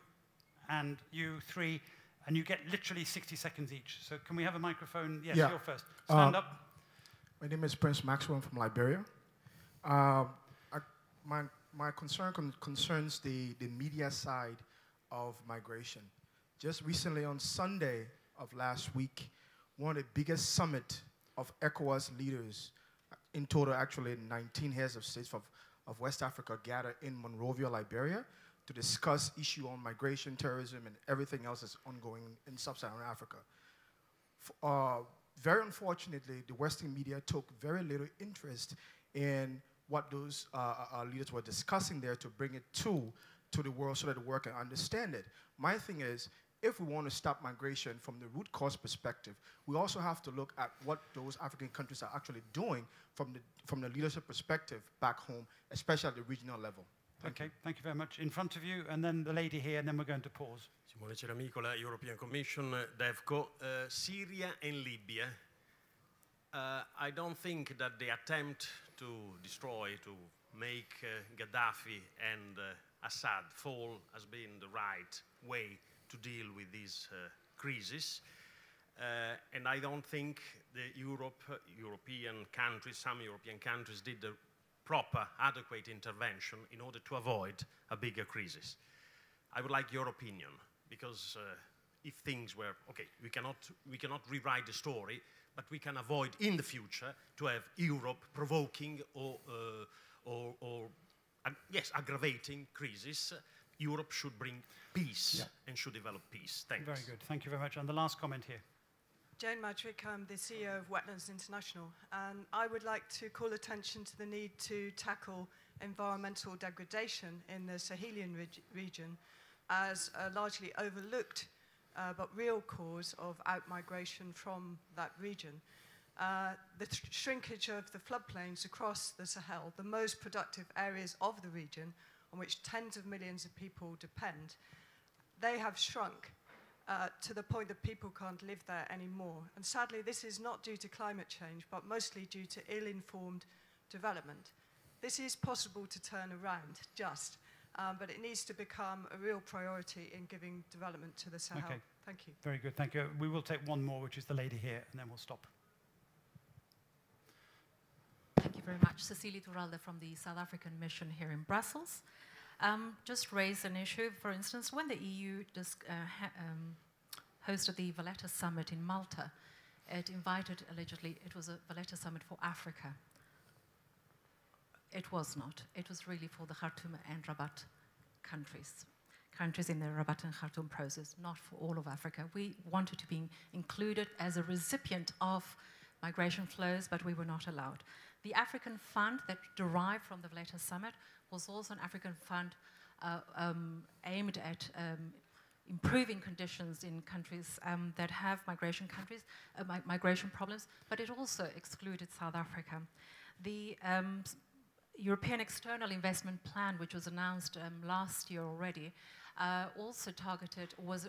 and you 3, and you get literally 60 seconds each. So can we have a microphone? Yes, you're first. Stand up. My name is Prince Maxwell from Liberia. My concern concerns the media side of migration. Just recently on Sunday of last week, one of the biggest summit of ECOWAS leaders, in total actually 19 heads of states of West Africa gathered in Monrovia, Liberia, to discuss issue on migration, terrorism, and everything else that's ongoing in sub-Saharan Africa. Very unfortunately, the Western media took very little interest in what those leaders were discussing there to bring it to the world so that the world can understand it. My thing is, if we want to stop migration from the root cause perspective, we also have to look at what those African countries are actually doing from the leadership perspective back home, especially at the regional level. Okay, thank you very much. In front of you, and then the lady here, and then we're going to pause. Simone Ceramicola, European Commission, DEFCO, Syria and Libya. I don't think that the attempt to destroy, to make Gaddafi and Assad fall has been the right way to deal with this crisis. And I don't think the European countries, some European countries did the proper, adequate intervention in order to avoid a bigger crisis. I would like your opinion, because if things were, okay, we cannot rewrite the story, but we can avoid in the future to have Europe provoking or yes, aggravating crisis. Europe should bring peace and should develop peace. Thanks. Very good. Thank you very much. And the last comment here. Jane Madrick, I'm the CEO of Wetlands International, and I would like to call attention to the need to tackle environmental degradation in the Sahelian region as a largely overlooked but real cause of outmigration from that region. The shrinkage of the floodplains across the Sahel, the most productive areas of the region on which tens of millions of people depend, they have shrunk to the point that people can't live there anymore. And sadly, this is not due to climate change, but mostly due to ill-informed development. This is possible to turn around, but it needs to become a real priority in giving development to the Sahel. Okay. Thank you. Very good, thank you. We will take one more, which is the lady here, and then we'll stop. Thank you very much. Cecilia Turalde from the South African mission here in Brussels. Just raise an issue, for instance, when the EU hosted the Valletta Summit in Malta, it invited, allegedly, it was a Valletta Summit for Africa. It was not. It was really for the Khartoum and Rabat countries in the Rabat and Khartoum process, not for all of Africa. We wanted to be included as a recipient of migration flows, but we were not allowed. The African fund that derived from the Valletta Summit was also an African fund aimed at improving conditions in countries that have migration problems, but it also excluded South Africa. The European External Investment Plan, which was announced last year already, also targeted, was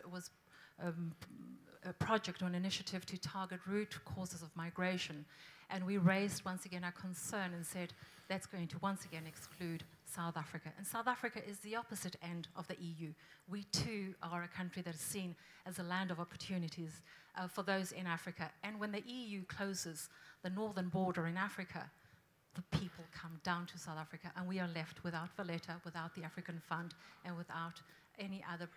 a project or an initiative to target root causes of migration. And we raised once again our concern and said that's going to once again exclude South Africa. And South Africa is the opposite end of the EU. We too are a country that is seen as a land of opportunities for those in Africa. And when the EU closes the northern border in Africa, the people come down to South Africa, and we are left without Valletta, without the African Fund, and without any other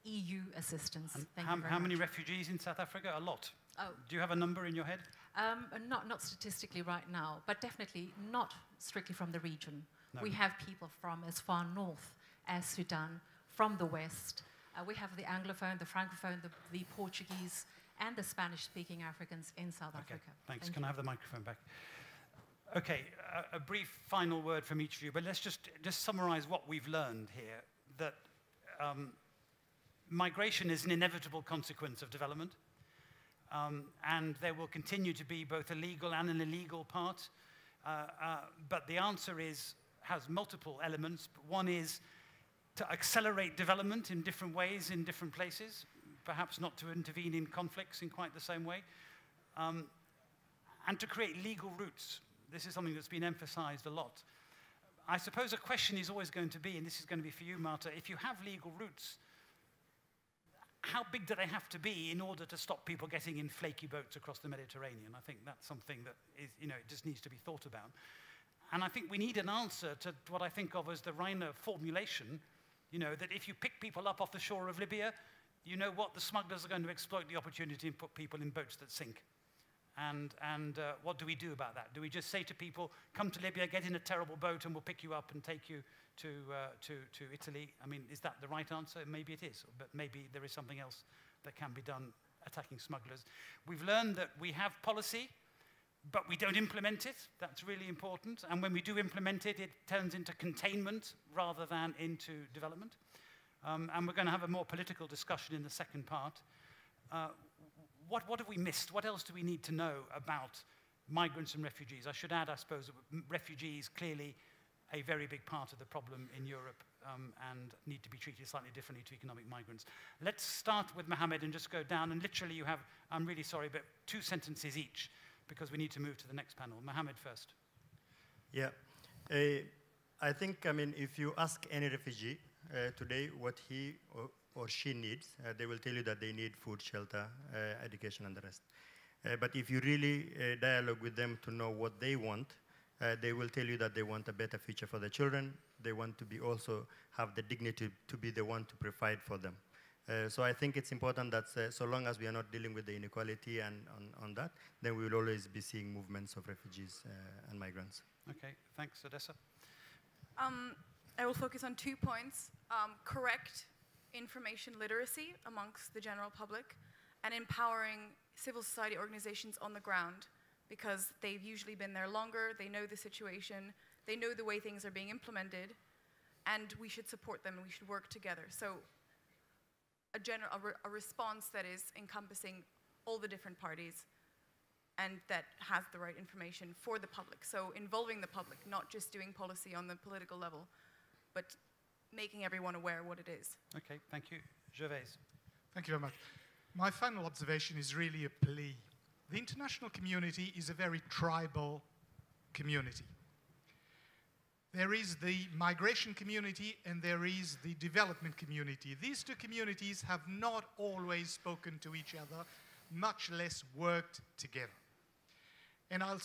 EU assistance. How many refugees in South Africa? A lot. Oh. Do you have a number in your head? Not statistically right now, but definitely not strictly from the region. No. We have people from as far north as Sudan, from the west. We have the Anglophone, the Francophone, the Portuguese, and the Spanish-speaking Africans in South Africa. Thanks. Can I have the microphone back? Okay, a brief final word from each of you, but let's just summarize what we've learned here, that migration is an inevitable consequence of development, and there will continue to be both a legal and an illegal part, but the answer has multiple elements. One is to accelerate development in different ways in different places, perhaps not to intervene in conflicts in quite the same way, and to create legal routes. This is something that's been emphasized a lot. I suppose a question is always going to be, and this is going to be for you, Marta, if you have legal routes, how big do they have to be in order to stop people getting in flaky boats across the Mediterranean? I think that's something that is, it just needs to be thought about. And I think we need an answer to what I think of as the Reiner formulation, that if you pick people up off the shore of Libya, you know what, the smugglers are going to exploit the opportunity and put people in boats that sink. And what do we do about that? Do we just say to people, come to Libya, get in a terrible boat, and we'll pick you up and take you to Italy? I mean, is that the right answer? Maybe it is, but maybe there is something else that can be done attacking smugglers. We've learned that we have policy, but we don't implement it. That's really important. And when we do implement it, it turns into containment rather than into development. And we're going to have a more political discussion in the second part. What have we missed? What else do we need to know about migrants and refugees? I should add, I suppose, that refugees clearly a very big part of the problem in Europe and need to be treated slightly differently to economic migrants. Let's start with Mohammed and just go down, and literally you have, I'm really sorry, but 2 sentences each, because we need to move to the next panel. Mohammed first. Yeah. I think, I mean, if you ask any refugee today what he or she needs, they will tell you that they need food, shelter, education, and the rest. But if you really dialogue with them to know what they want, they will tell you that they want a better future for their children. They want to be also have the dignity to be the one to provide for them. So I think it's important that so long as we are not dealing with the inequality and on that, then we will always be seeing movements of refugees and migrants. Okay, thanks, Odessa. I will focus on 2 points. Correct information literacy amongst the general public and empowering civil society organizations on the ground, because they've usually been there longer, they know the situation, they know the way things are being implemented, and we should support them and we should work together. So a response that is encompassing all the different parties and that has the right information for the public. So involving the public, not just doing policy on the political level, but making everyone aware what it is. Okay, thank you. Gervais. Thank you very much. My final observation is really a plea. The international community is a very tribal community. There is the migration community and there is the development community. These 2 communities have not always spoken to each other, much less worked together. And I'll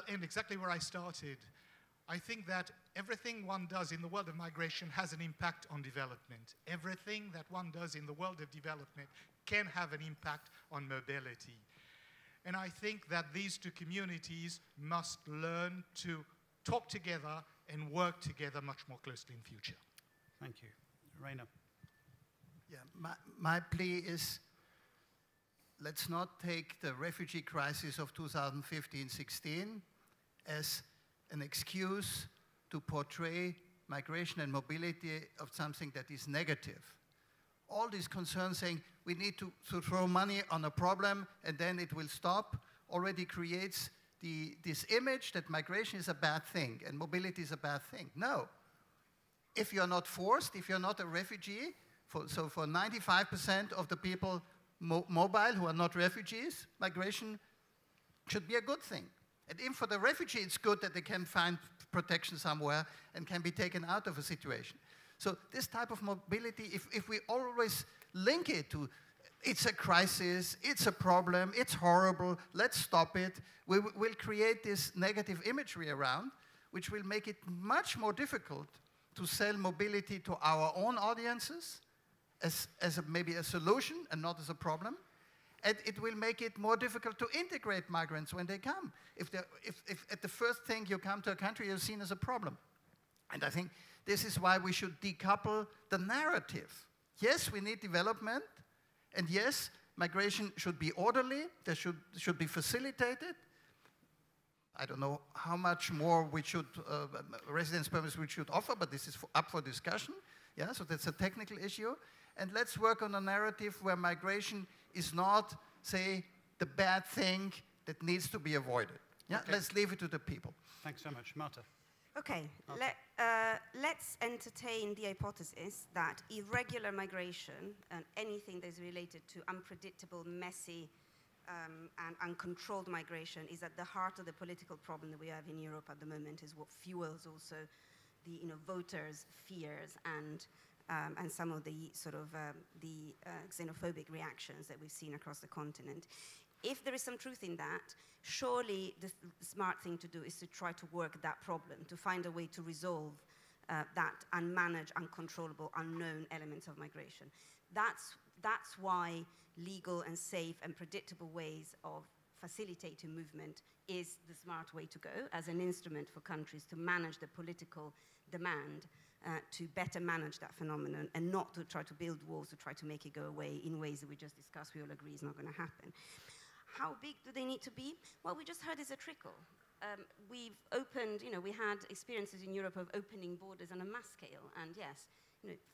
end exactly where I started. I think that everything one does in the world of migration has an impact on development. Everything that one does in the world of development can have an impact on mobility. And I think that these 2 communities must learn to talk together and work together much more closely in future. Thank you. Rainer. Yeah, my plea is, let's not take the refugee crisis of 2015-16 as an excuse to portray migration and mobility of something that is negative. All these concerns saying we need to throw money on a problem and then it will stop already creates this image that migration is a bad thing and mobility is a bad thing. No. If you're not forced, if you're not a refugee, so for 95% of the people mobile who are not refugees, migration should be a good thing. And even for the refugee, it's good that they can find protection somewhere and can be taken out of a situation. So this type of mobility, if we always link it to it's a crisis, it's a problem, it's horrible, let's stop it, we'll create this negative imagery around, which will make it much more difficult to sell mobility to our own audiences as maybe a solution and not as a problem. And it will make it more difficult to integrate migrants when they come. If at the first thing you come to a country, you're seen as a problem. And I think this is why we should decouple the narrative. Yes, we need development, and yes, migration should be orderly, there should be facilitated. I don't know how much more we should, residence permits we should offer, but this is up for discussion. Yeah, so that's a technical issue. And let's work on a narrative where migration is not, say, the bad thing that needs to be avoided. Yeah, okay. Let's leave it to the people. Thanks so much. Marta. Okay, let's entertain the hypothesis that irregular migration and anything that is related to unpredictable, messy, and uncontrolled migration is at the heart of the political problem that we have in Europe at the moment, is what fuels also the voters' fears and some of the sort of the xenophobic reactions that we've seen across the continent. If there is some truth in that, surely the smart thing to do is to try to work that problem, to find a way to resolve that unmanaged, uncontrollable, unknown elements of migration. That's why legal and safe and predictable ways of facilitating movement is the smart way to go as an instrument for countries to manage the political demand to better manage that phenomenon and not to try to build walls to try to make it go away in ways that we just discussed, we all agree is not going to happen. How big do they need to be? Well, we just heard it's a trickle. We've opened, we had experiences in Europe of opening borders on a mass scale, and yes,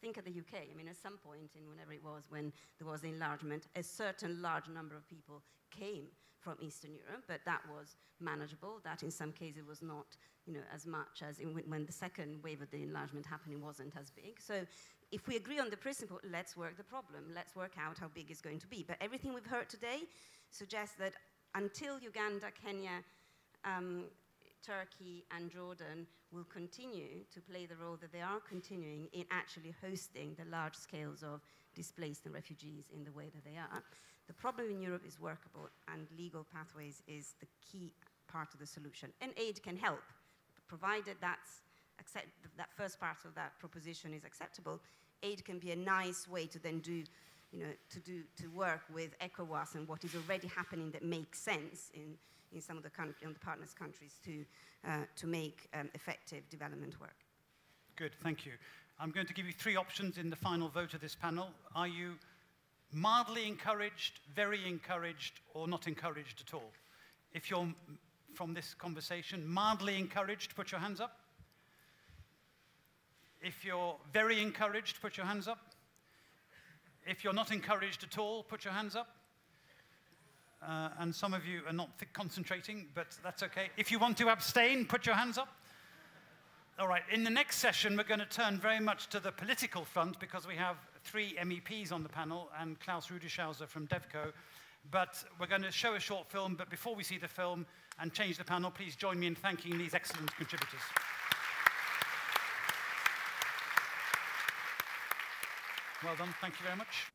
think of the UK. I mean, at some point in whenever it was when there was enlargement, a certain large number of people came from Eastern Europe, but that was manageable. That in some cases was not, as much as when the second wave of the enlargement happening wasn't as big. So if we agree on the principle, let's work the problem. Let's work out how big it's going to be. But everything we've heard today suggests that until Uganda, Kenya, Turkey and Jordan will continue to play the role that they are continuing in actually hosting the large scales of displaced and refugees in the way that they are. The problem in Europe is workable, and legal pathways is the key part of the solution. And aid can help, provided that first part of that proposition is acceptable. Aid can be a nice way to then do, to work with ECOWAS and what is already happening that makes sense in some of the partners' countries to make effective development work. Good, thank you. I'm going to give you 3 options in the final vote of this panel. Are you mildly encouraged, very encouraged, or not encouraged at all? If you're, from this conversation, mildly encouraged, put your hands up. If you're very encouraged, put your hands up. If you're not encouraged at all, put your hands up. And some of you are not concentrating, but that's okay. If you want to abstain, put your hands up. All right, in the next session, we're going to turn very much to the political front because we have 3 MEPs on the panel and Klaus Rudischauser from DevCo. But we're going to show a short film, but before we see the film and change the panel, please join me in thanking these excellent contributors. Well done, thank you very much.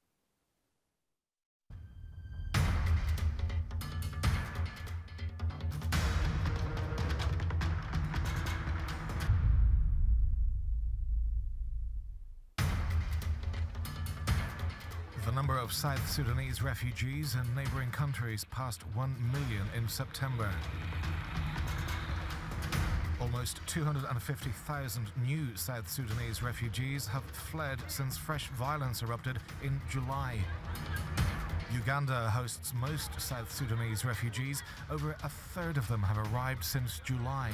The number of South Sudanese refugees in neighboring countries passed 1 million in September. Almost 250,000 new South Sudanese refugees have fled since fresh violence erupted in July. Uganda hosts most South Sudanese refugees. Over a third of them have arrived since July.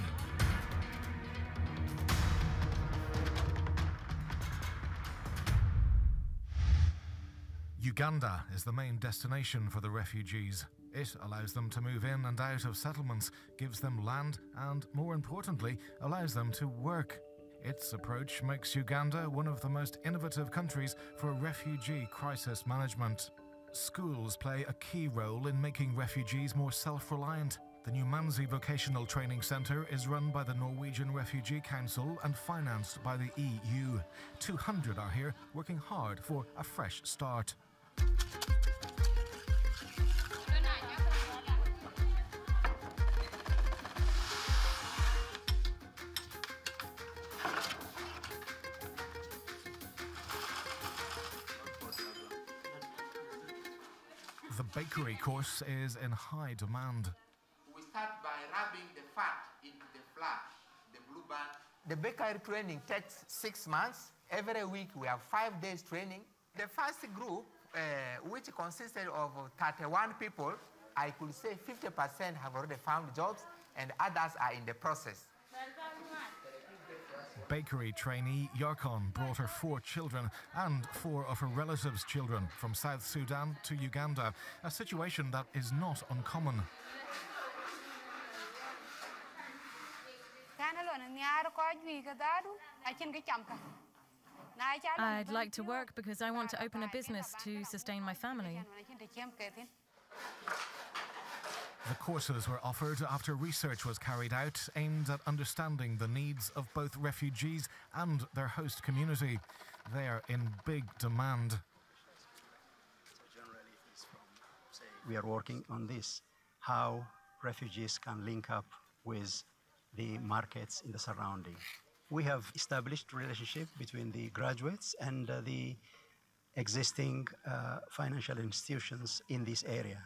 Uganda is the main destination for the refugees. It allows them to move in and out of settlements, gives them land, and more importantly, allows them to work. Its approach makes Uganda one of the most innovative countries for refugee crisis management. Schools play a key role in making refugees more self-reliant. The Numanzi Vocational Training Centre is run by the Norwegian Refugee Council and financed by the EU. 200 are here working hard for a fresh start. The bakery course is in high demand. We start by rubbing the fat into the flour, the blue band. The bakery training takes 6 months. Every week we have 5 days training. The first group, which consisted of 31 people, I could say 50% have already found jobs and others are in the process. Bakery trainee Yarkon brought her 4 children and 4 of her relatives' children from South Sudan to Uganda, a situation that is not uncommon. I'd like to work because I want to open a business to sustain my family. The courses were offered after research was carried out aimed at understanding the needs of both refugees and their host community. They are in big demand. We are working on this, how refugees can link up with the markets in the surrounding. We have established relationship between the graduates and the existing financial institutions in this area.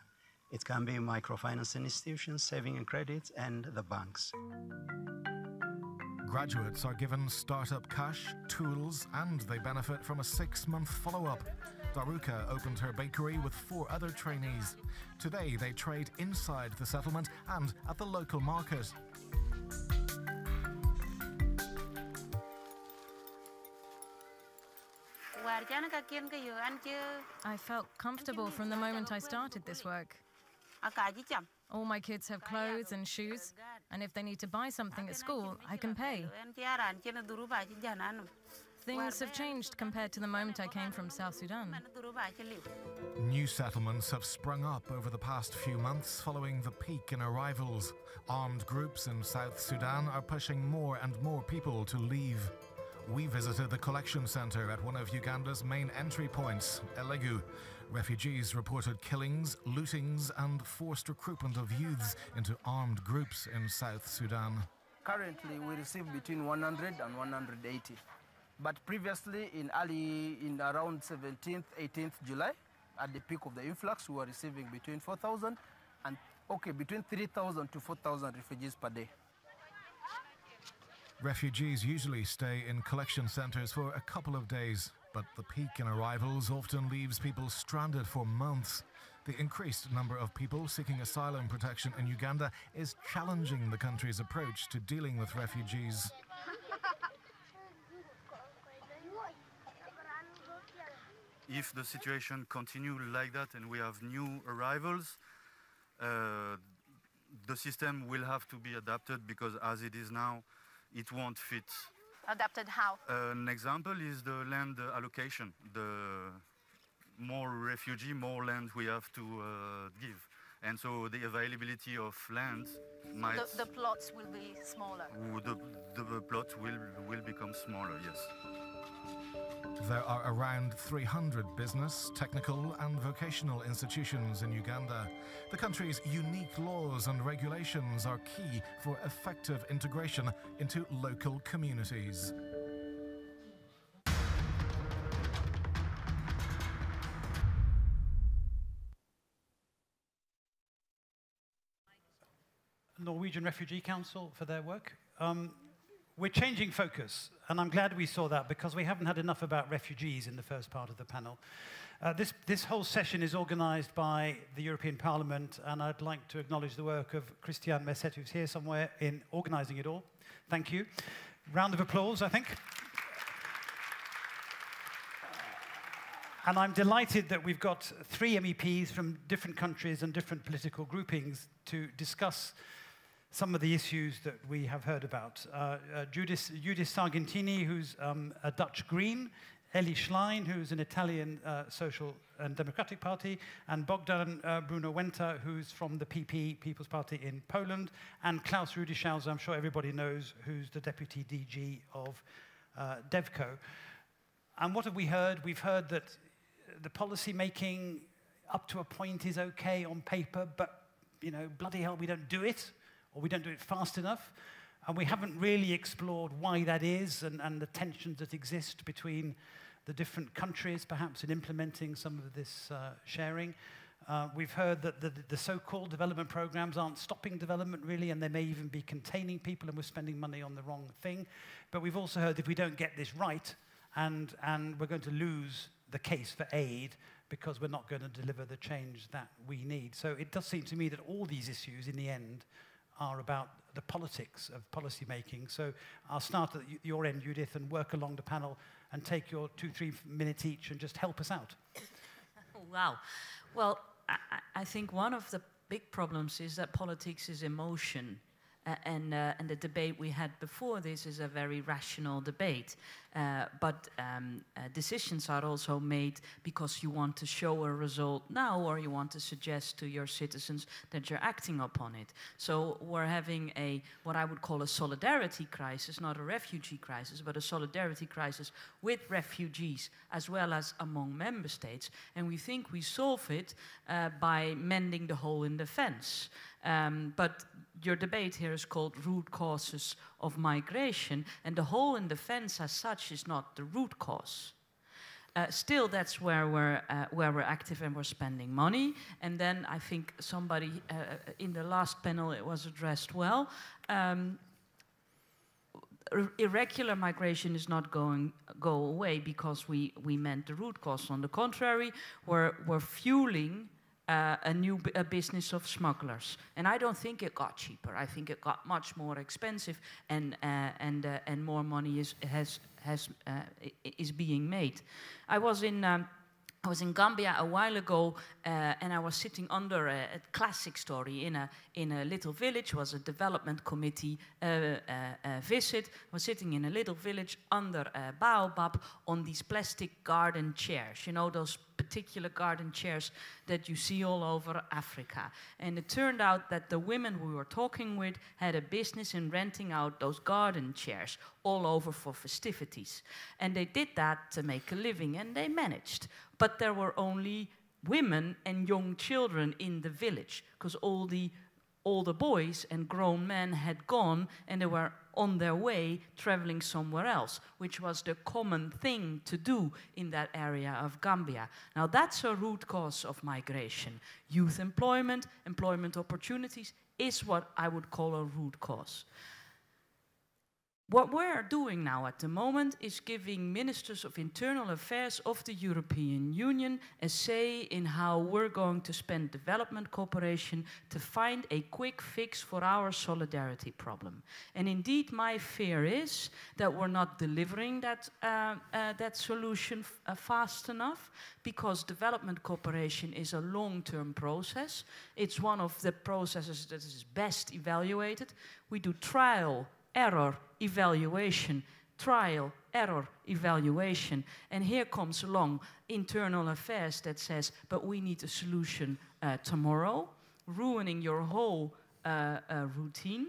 It can be microfinance institutions, saving and credit, and the banks. Graduates are given startup cash, tools, and they benefit from a 6-month follow-up. Daruka opened her bakery with 4 other trainees. Today, they trade inside the settlement and at the local market. I felt comfortable from the moment I started this work. All my kids have clothes and shoes, and if they need to buy something at school, I can pay. Things have changed compared to the moment I came from South Sudan. New settlements have sprung up over the past few months following the peak in arrivals. Armed groups in South Sudan are pushing more and more people to leave. We visited the collection center at one of Uganda's main entry points, Elegu. Refugees reported killings, lootings, and forced recruitment of youths into armed groups in South Sudan. Currently, we receive between 100 and 180. But previously, in around 17th, 18th July, at the peak of the influx, we were receiving between 4,000 and, between 3,000 to 4,000 refugees per day. Refugees usually stay in collection centres for a couple of days, but the peak in arrivals often leaves people stranded for months. The increased number of people seeking asylum protection in Uganda is challenging the country's approach to dealing with refugees. If the situation continues like that and we have new arrivals, the system will have to be adapted because as it is now, it won't fit. Adapted how? An example is the land allocation. The more refugee, more land we have to give. And so the availability of land might... The plots will be smaller. The plot will become smaller, yes. There are around 300 business, technical and vocational institutions in Uganda. The country's unique laws and regulations are key for effective integration into local communities. Norwegian Refugee Council for their work. We're changing focus, and I'm glad we saw that because we haven't had enough about refugees in the first part of the panel. This whole session is organized by the European Parliament, and I'd like to acknowledge the work of Christian Messet, who's here somewhere, in organizing it all. Thank you. Round of applause, I think. And I'm delighted that we've got 3 MEPs from different countries and different political groupings to discuss some of the issues that we have heard about. Judith Sargentini, who's a Dutch Green, Ellie Schlein, who's an Italian Social and Democratic Party, and Bogdan Bruno Wenta, who's from the PP, People's Party in Poland, and Klaus Rudischauser, I'm sure everybody knows, who's the Deputy DG of DevCo. And what have we heard? We've heard that the policy making up to a point is okay on paper, but bloody hell, we don't do it, or we don't do it fast enough. And we haven't really explored why that is and the tensions that exist between the different countries, perhaps in implementing some of this sharing. We've heard that the so-called development programs aren't stopping development really, and they may even be containing people, and we're spending money on the wrong thing. But we've also heard if we don't get this right, and we're going to lose the case for aid because we're not going to deliver the change that we need. So it does seem to me that all these issues in the end are about the politics of policy making. So I'll start at your end, Judith, and work along the panel and take your 2-3 minutes each and just help us out. Wow. Well, I think one of the big problems is that politics is emotion. And the debate we had before this is a very rational debate. But decisions are also made because you want to show a result now, or you want to suggest to your citizens that you're acting upon it. So we're having what I would call a solidarity crisis, not a refugee crisis, but a solidarity crisis with refugees as well as among member states. And we think we solve it by mending the hole in the fence. But your debate here is called root causes of migration, and the hole in the fence as such is not the root cause. Still, that's where we're active and we're spending money. And then I think somebody in the last panel, it was addressed well. Irregular migration is not go away because we meant the root cause. On the contrary, we're fueling a business of smugglers, and I don't think it got cheaper. I think it got much more expensive, and more money is being made. I was in I was in Gambia a while ago, and I was sitting under a classic story in a little village. It was a development committee visit. I was sitting in a little village under a baobab on these plastic garden chairs. You know, those particular garden chairs that you see all over Africa. And it turned out that the women we were talking with had a business in renting out those garden chairs all over for festivities. And they did that to make a living, and they managed. But there were only women and young children in the village, because all the boys and grown men had gone, and they were on their way traveling somewhere else, which was the common thing to do in that area of Gambia. Now that's a root cause of migration. Youth employment, employment opportunities is what I would call a root cause. What we're doing now at the moment is giving ministers of internal affairs of the European Union a say in how we're going to spend development cooperation to find a quick fix for our solidarity problem. And indeed, my fear is that we're not delivering that solution fast enough, because development cooperation is a long-term process. It's one of the processes that is best evaluated. We do trial, error, evaluation, trial, error, evaluation. And here comes along internal affairs that says, but we need a solution tomorrow, ruining your whole routine,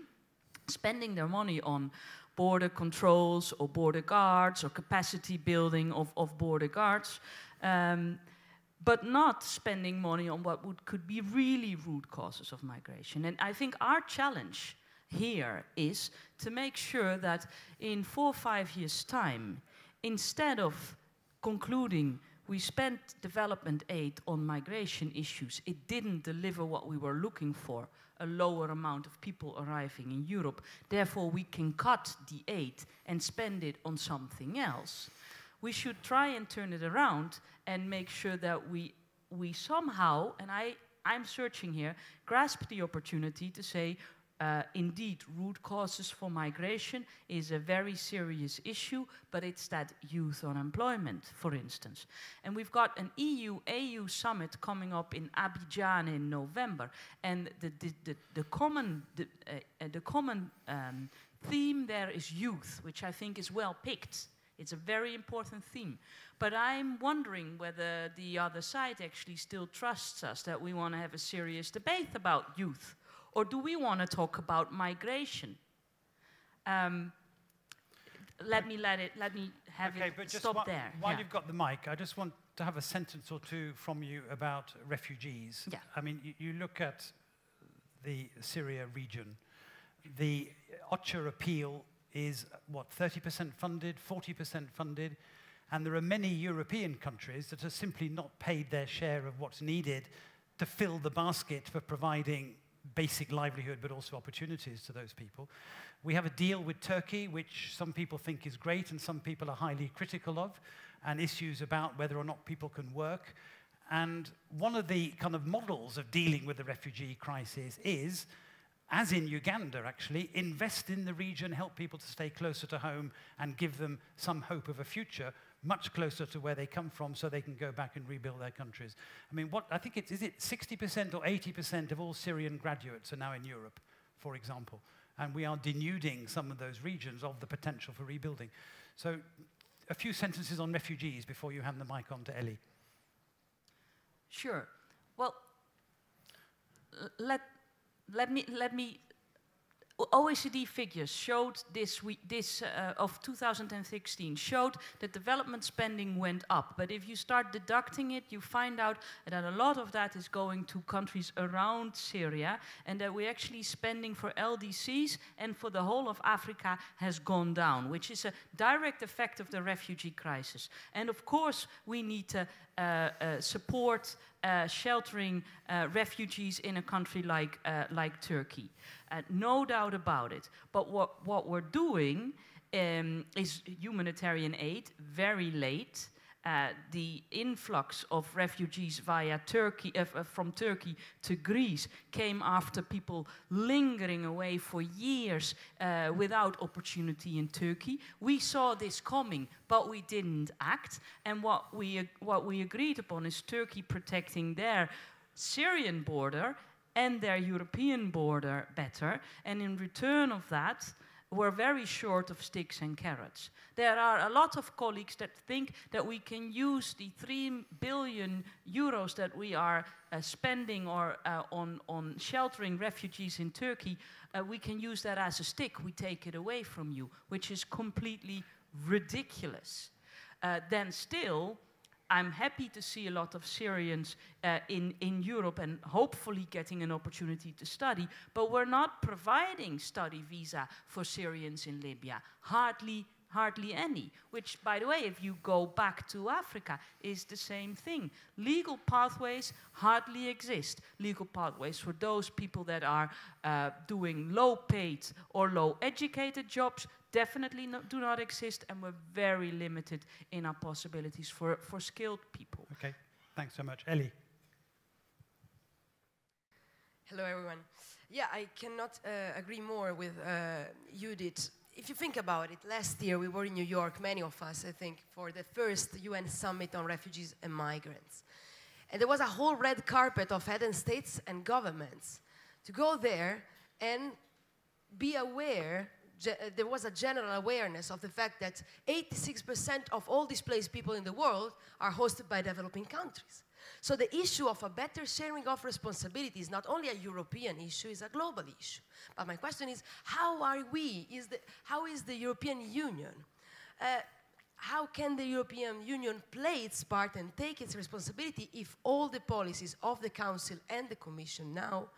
spending their money on border controls or border guards or capacity building of border guards, but not spending money on what could be really root causes of migration. And I think our challenge here is to make sure that in 4 or 5 years' time, instead of concluding we spent development aid on migration issues, it didn't deliver what we were looking for, a lower amount of people arriving in Europe, therefore we can cut the aid and spend it on something else. We should try and turn it around and make sure that we somehow, and I'm searching here, grasp the opportunity to say, indeed, root causes for migration is a very serious issue, but it's that youth unemployment, for instance. And we've got an EU-AU summit coming up in Abidjan in November, and the common theme there is youth, which I think is well picked. It's a very important theme. But I'm wondering whether the other side actually still trusts us, that we want to have a serious debate about youth. Or do we want to talk about migration? Let me have okay, it but just stop there. While you've got the mic, I just want to have a sentence or two from you about refugees. Yeah. I mean, you look at the Syria region. The OCHA appeal is, what, 30% funded, 40% funded, and there are many European countries that have simply not paid their share of what's needed to fill the basket for providing basic livelihood, but also opportunities to those people. We have a deal with Turkey, which some people think is great and some people are highly critical of, and issues about whether or not people can work. And one of the kind of models of dealing with the refugee crisis is, as in Uganda actually, invest in the region, help people to stay closer to home and give them some hope of a future much closer to where they come from so they can go back and rebuild their countries. I mean, I think is it 60% or 80% of all Syrian graduates are now in Europe, for example. And we are denuding some of those regions of the potential for rebuilding. So a few sentences on refugees before you hand the mic on to Ellie. Sure. Well, let me OECD figures showed of 2016 showed that development spending went up. But if you start deducting it, you find out that a lot of that is going to countries around Syria, and that we're actually spending for LDCs and for the whole of Africa has gone down, which is a direct effect of the refugee crisis. And of course, we need to support sheltering refugees in a country like Turkey. No doubt about it. But what we're doing is humanitarian aid very late, the influx of refugees via Turkey, from Turkey to Greece came after people lingering away for years without opportunity in Turkey. We saw this coming, but we didn't act. And what we agreed upon is Turkey protecting their Syrian border and their European border better. And in return of that, we're very short of sticks and carrots. There are a lot of colleagues that think that we can use the 3 billion euros that we are spending on sheltering refugees in Turkey, we can use that as a stick. We take it away from you, which is completely ridiculous. Then still, I'm happy to see a lot of Syrians in Europe and hopefully getting an opportunity to study, but we're not providing study visa for Syrians in Libya. Hardly any, which, by the way, if you go back to Africa, is the same thing. Legal pathways hardly exist. Legal pathways for those people that are doing low-paid or low-educated jobs definitely do not exist, and we're very limited in our possibilities for skilled people. Okay, thanks so much. Ellie. Hello, everyone. Yeah, I cannot agree more with Judith. If you think about it, last year we were in New York, many of us, I think, for the first UN summit on refugees and migrants. And there was a whole red carpet of head of states and governments to go there and be aware. There was a general awareness of the fact that 86% of all displaced people in the world are hosted by developing countries. So the issue of a better sharing of responsibility is not only a European issue, it's a global issue. But my question is, how is the European Union? How can the European Union play its part and take its responsibility if all the policies of the Council and the Commission now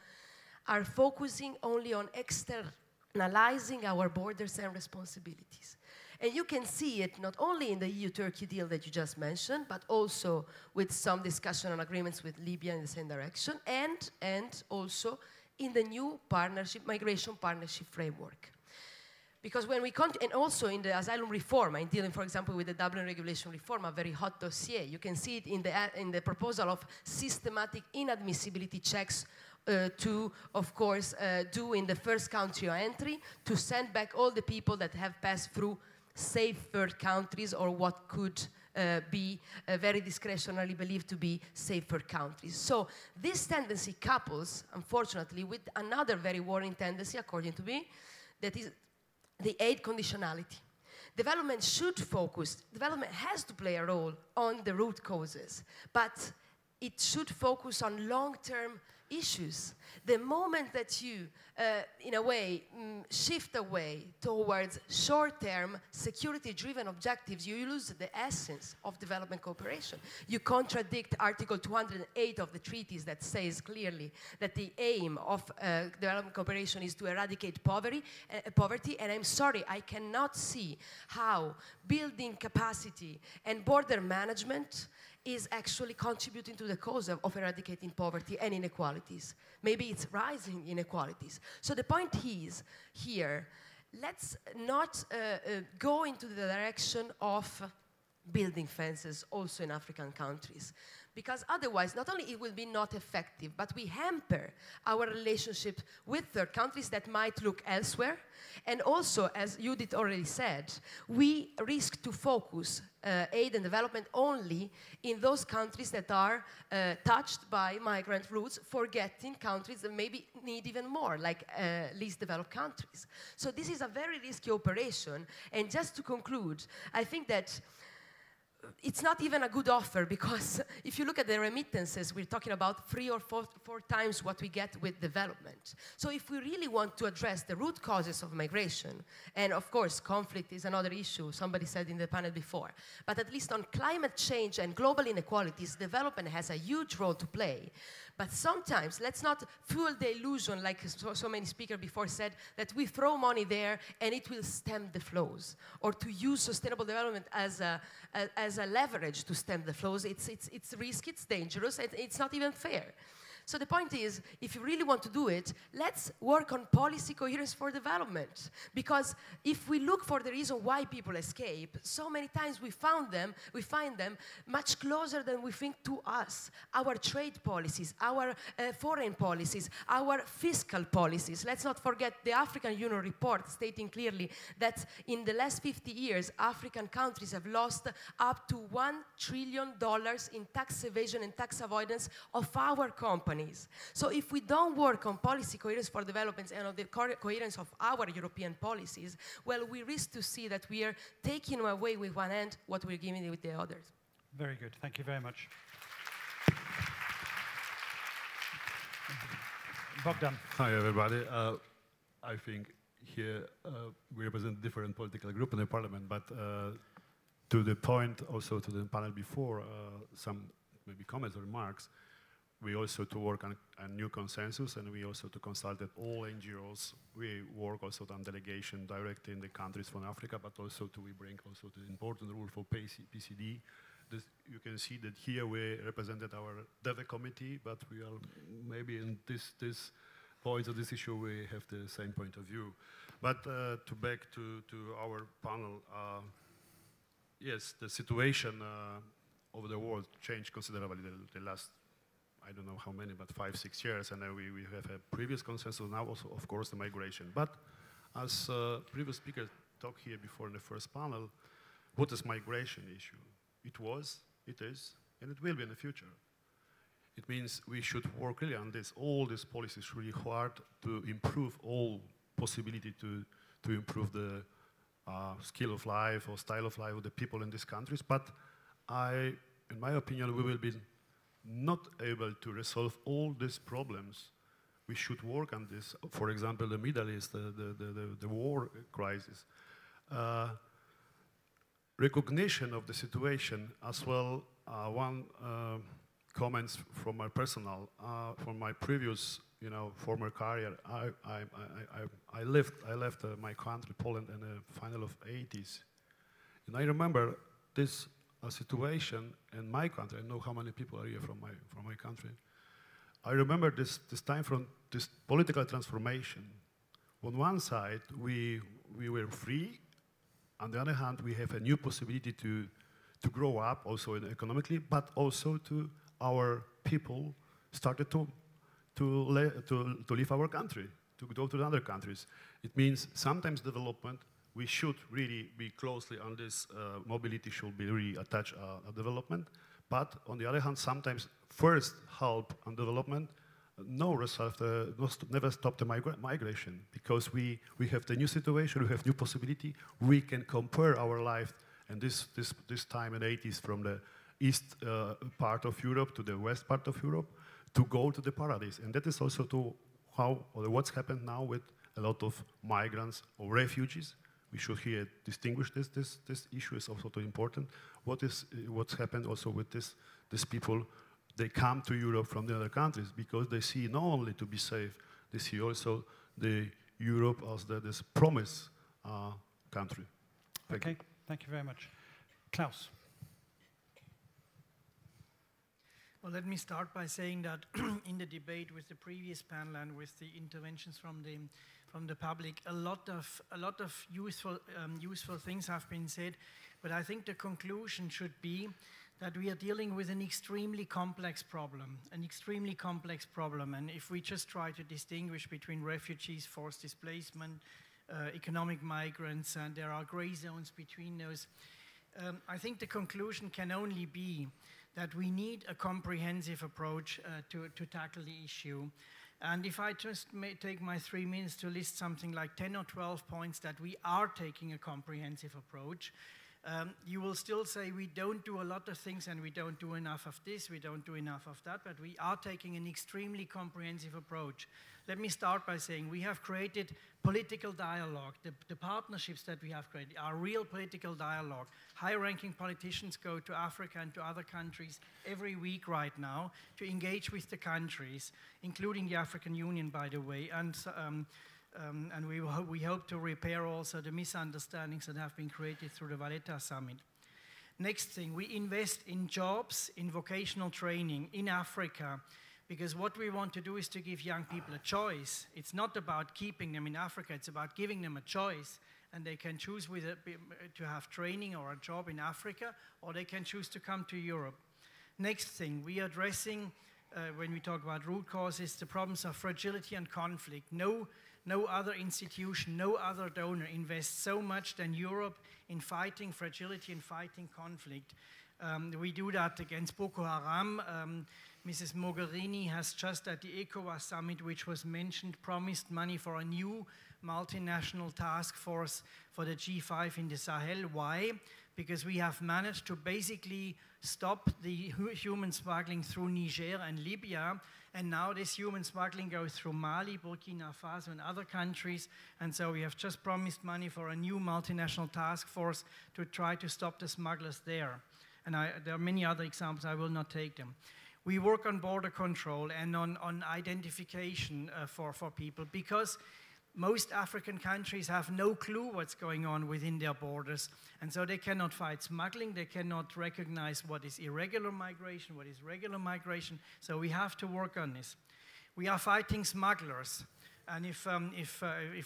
are focusing only on externalizing our borders and responsibilities? And you can see it not only in the EU-Turkey deal that you just mentioned, but also with some discussion on agreements with Libya in the same direction, and also in the new migration partnership framework. Because when we and also in the asylum reform, I'm dealing, for example, with the Dublin regulation reform, a very hot dossier. You can see it in the proposal of systematic inadmissibility checks to, of course, do in the first country of entry, to send back all the people that have passed through safe third countries, or what could be very discretionarily believed to be safer countries. So this tendency couples, unfortunately, with another very worrying tendency, according to me, that is the aid conditionality. Development has to play a role on the root causes, but it should focus on long-term issues. The moment that you, in a way, shift away towards short-term, security-driven objectives, you lose the essence of development cooperation. You contradict Article 208 of the treaties that says clearly that the aim of development cooperation is to eradicate poverty, and I'm sorry, I cannot see how building capacity and border management is actually contributing to the cause of eradicating poverty and inequalities. Maybe it's rising inequalities. So the point is here, let's not go into the direction of building fences also in African countries. Because otherwise, not only it will be not effective, but we hamper our relationship with third countries that might look elsewhere. And also, as Judith already said, we risk to focus aid and development only in those countries that are touched by migrant routes, forgetting countries that maybe need even more, like least developed countries. So this is a very risky operation. And just to conclude, I think that it's not even a good offer, because if you look at the remittances, we're talking about 3 or 4 times what we get with development. So if we really want to address the root causes of migration, and of course conflict is another issue, somebody said in the panel before, but at least on climate change and global inequalities, development has a huge role to play. But sometimes, let's not fuel the illusion, like so many speakers before said, that we throw money there and it will stem the flows, or to use sustainable development as a leverage to stem the flows. It's risky, it's dangerous, it's not even fair. So the point is, if you really want to do it, let's work on policy coherence for development. Because if we look for the reason why people escape, so many times we find them much closer than we think to us. Our trade policies, our foreign policies, our fiscal policies. Let's not forget the African Union report stating clearly that in the last 50 years, African countries have lost up to $1 trillion in tax evasion and tax avoidance of our companies. So if we don't work on policy coherence for development and on the coherence of our European policies, well, we risk to see that we are taking away with one hand what we're giving with the others. Very good. Thank you very much. Bogdan. Hi, everybody. I think here we represent different political groups in the parliament, but to the point also to the panel before, some maybe comments or remarks, we also to work on a new consensus, and we also to consult that all NGOs. We work also on delegation directly in the countries from Africa, but also we bring also the important rule for PCD. You can see that here we represented our DEVE committee, but we are maybe in this point of this issue we have the same point of view. But to back to our panel, yes, the situation over the world changed considerably the last, I don't know how many, but 5-6 years, and we have a previous consensus now also, of course, the migration. But as previous speaker talked here before in the first panel, what is migration issue? It was, it is, and it will be in the future. It means we should work really on this, all these policies really hard to improve all possibility to improve the skill of life or style of life of the people in these countries. But in my opinion, we will be not able to resolve all these problems. We should work on this. For example, the Middle East, the war crisis. Recognition of the situation as well. One comments from my personal, from my previous, former career. I left my country, Poland, in the final of '80s, and I remember this situation in my country. I know how many people are here from my country. I remember this time from this political transformation. On one side, we were free. On the other hand, we have a new possibility to grow up also economically, but also to our people started to leave our country, to go to other countries. It means sometimes development, we should really be closely on this mobility should be really attached development, but on the other hand, sometimes first help on development, never stop the migration, because we have the new situation, we have new possibility, we can compare our life and this time in the 80s from the east part of Europe to the west part of Europe to go to the paradise. And that is also to what's happened now with a lot of migrants or refugees. We should here distinguish this issue is also too important. What's happened also with these people, they come to Europe from the other countries because they see not only to be safe, they see also the Europe as this promise country. Okay, thank you very much. Klaus. Well, let me start by saying that in the debate with the previous panel and with the interventions from the public, a lot of useful things have been said, but I think the conclusion should be that we are dealing with an extremely complex problem, and if we just try to distinguish between refugees, forced displacement, economic migrants, and there are gray zones between those, I think the conclusion can only be that we need a comprehensive approach to tackle the issue. And if I just take my 3 minutes to list something like 10 or 12 points that we are taking a comprehensive approach, you will still say we don't do a lot of things and we don't do enough of this, we don't do enough of that, but we are taking an extremely comprehensive approach. Let me start by saying we have created political dialogue. The partnerships that we have created are real political dialogue. High-ranking politicians go to Africa and to other countries every week right now to engage with the countries, including the African Union, by the way, and we hope to repair also the misunderstandings that have been created through the Valletta Summit. Next thing, we invest in jobs, in vocational training in Africa, Because what we want to do is to give young people a choice. It's not about keeping them in Africa, it's about giving them a choice. And they can choose to have training or a job in Africa, or they can choose to come to Europe. Next thing, we are addressing, when we talk about root causes, the problems of fragility and conflict. No other institution, no other donor invests so much than Europe in fighting fragility and fighting conflict. We do that against Boko Haram. Mrs. Mogherini has just at the ECOWAS summit, which was mentioned, promised money for a new multinational task force for the G5 in the Sahel. Why? Because we have managed to basically stop the human smuggling through Niger and Libya, and now this human smuggling goes through Mali, Burkina Faso, and other countries, and so we have just promised money for a new multinational task force to try to stop the smugglers there. And there are many other examples, I will not take them. We work on border control and on identification for people, because most African countries have no clue what's going on within their borders, and so they cannot fight smuggling, they cannot recognize what is irregular migration, what is regular migration, so we have to work on this. We are fighting smugglers, and if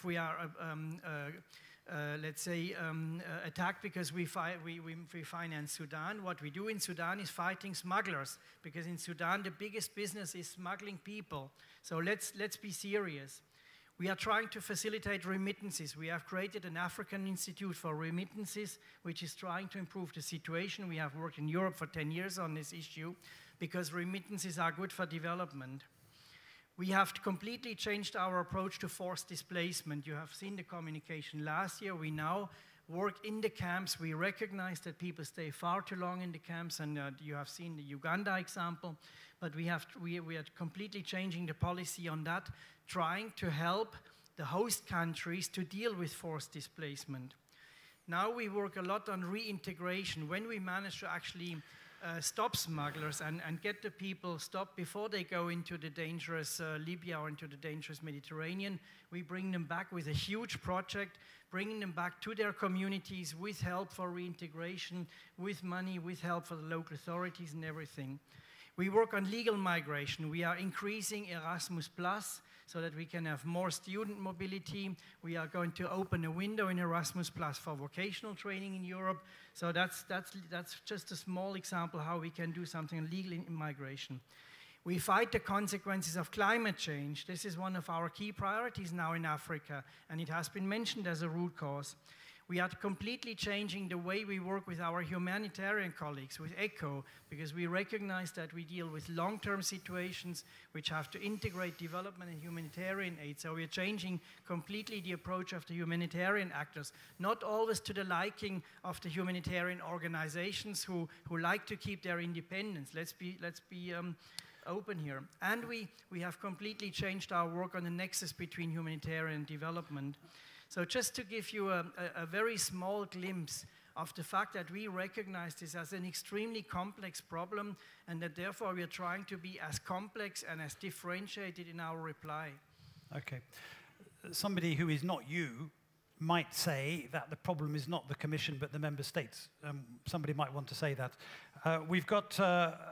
we are let's say, attacked because we finance Sudan. What we do in Sudan is fighting smugglers, because in Sudan the biggest business is smuggling people. So let's be serious. We are trying to facilitate remittances. We have created an African Institute for Remittances, which is trying to improve the situation. We have worked in Europe for 10 years on this issue, because remittances are good for development. We have completely changed our approach to forced displacement. You have seen the communication last year. We now work in the camps. We recognize that people stay far too long in the camps, and you have seen the Uganda example. But we are completely changing the policy on that, trying to help the host countries to deal with forced displacement. Now we work a lot on reintegration. When we manage to actually stop smugglers and get the people stopped before they go into the dangerous Libya or into the dangerous Mediterranean, we bring them back with a huge project, bringing them back to their communities with help for reintegration, with money, with help for the local authorities and everything. We work on legal migration. We are increasing Erasmus+, so that we can have more student mobility. We are going to open a window in Erasmus+ for vocational training in Europe. So that's just a small example how we can do something on legal immigration. We fight the consequences of climate change. This is one of our key priorities now in Africa, and it has been mentioned as a root cause. We are completely changing the way we work with our humanitarian colleagues, with ECHO, because we recognize that we deal with long-term situations which have to integrate development and humanitarian aid. So we are changing completely the approach of the humanitarian actors, not always to the liking of the humanitarian organizations who like to keep their independence. Let's be open here. And we have completely changed our work on the nexus between humanitarian and development. So just to give you a very small glimpse of the fact that we recognize this as an extremely complex problem, and that therefore we are trying to be as complex and as differentiated in our reply. Okay. Somebody who is not you might say that the problem is not the Commission but the Member States. Somebody might want to say that. We've got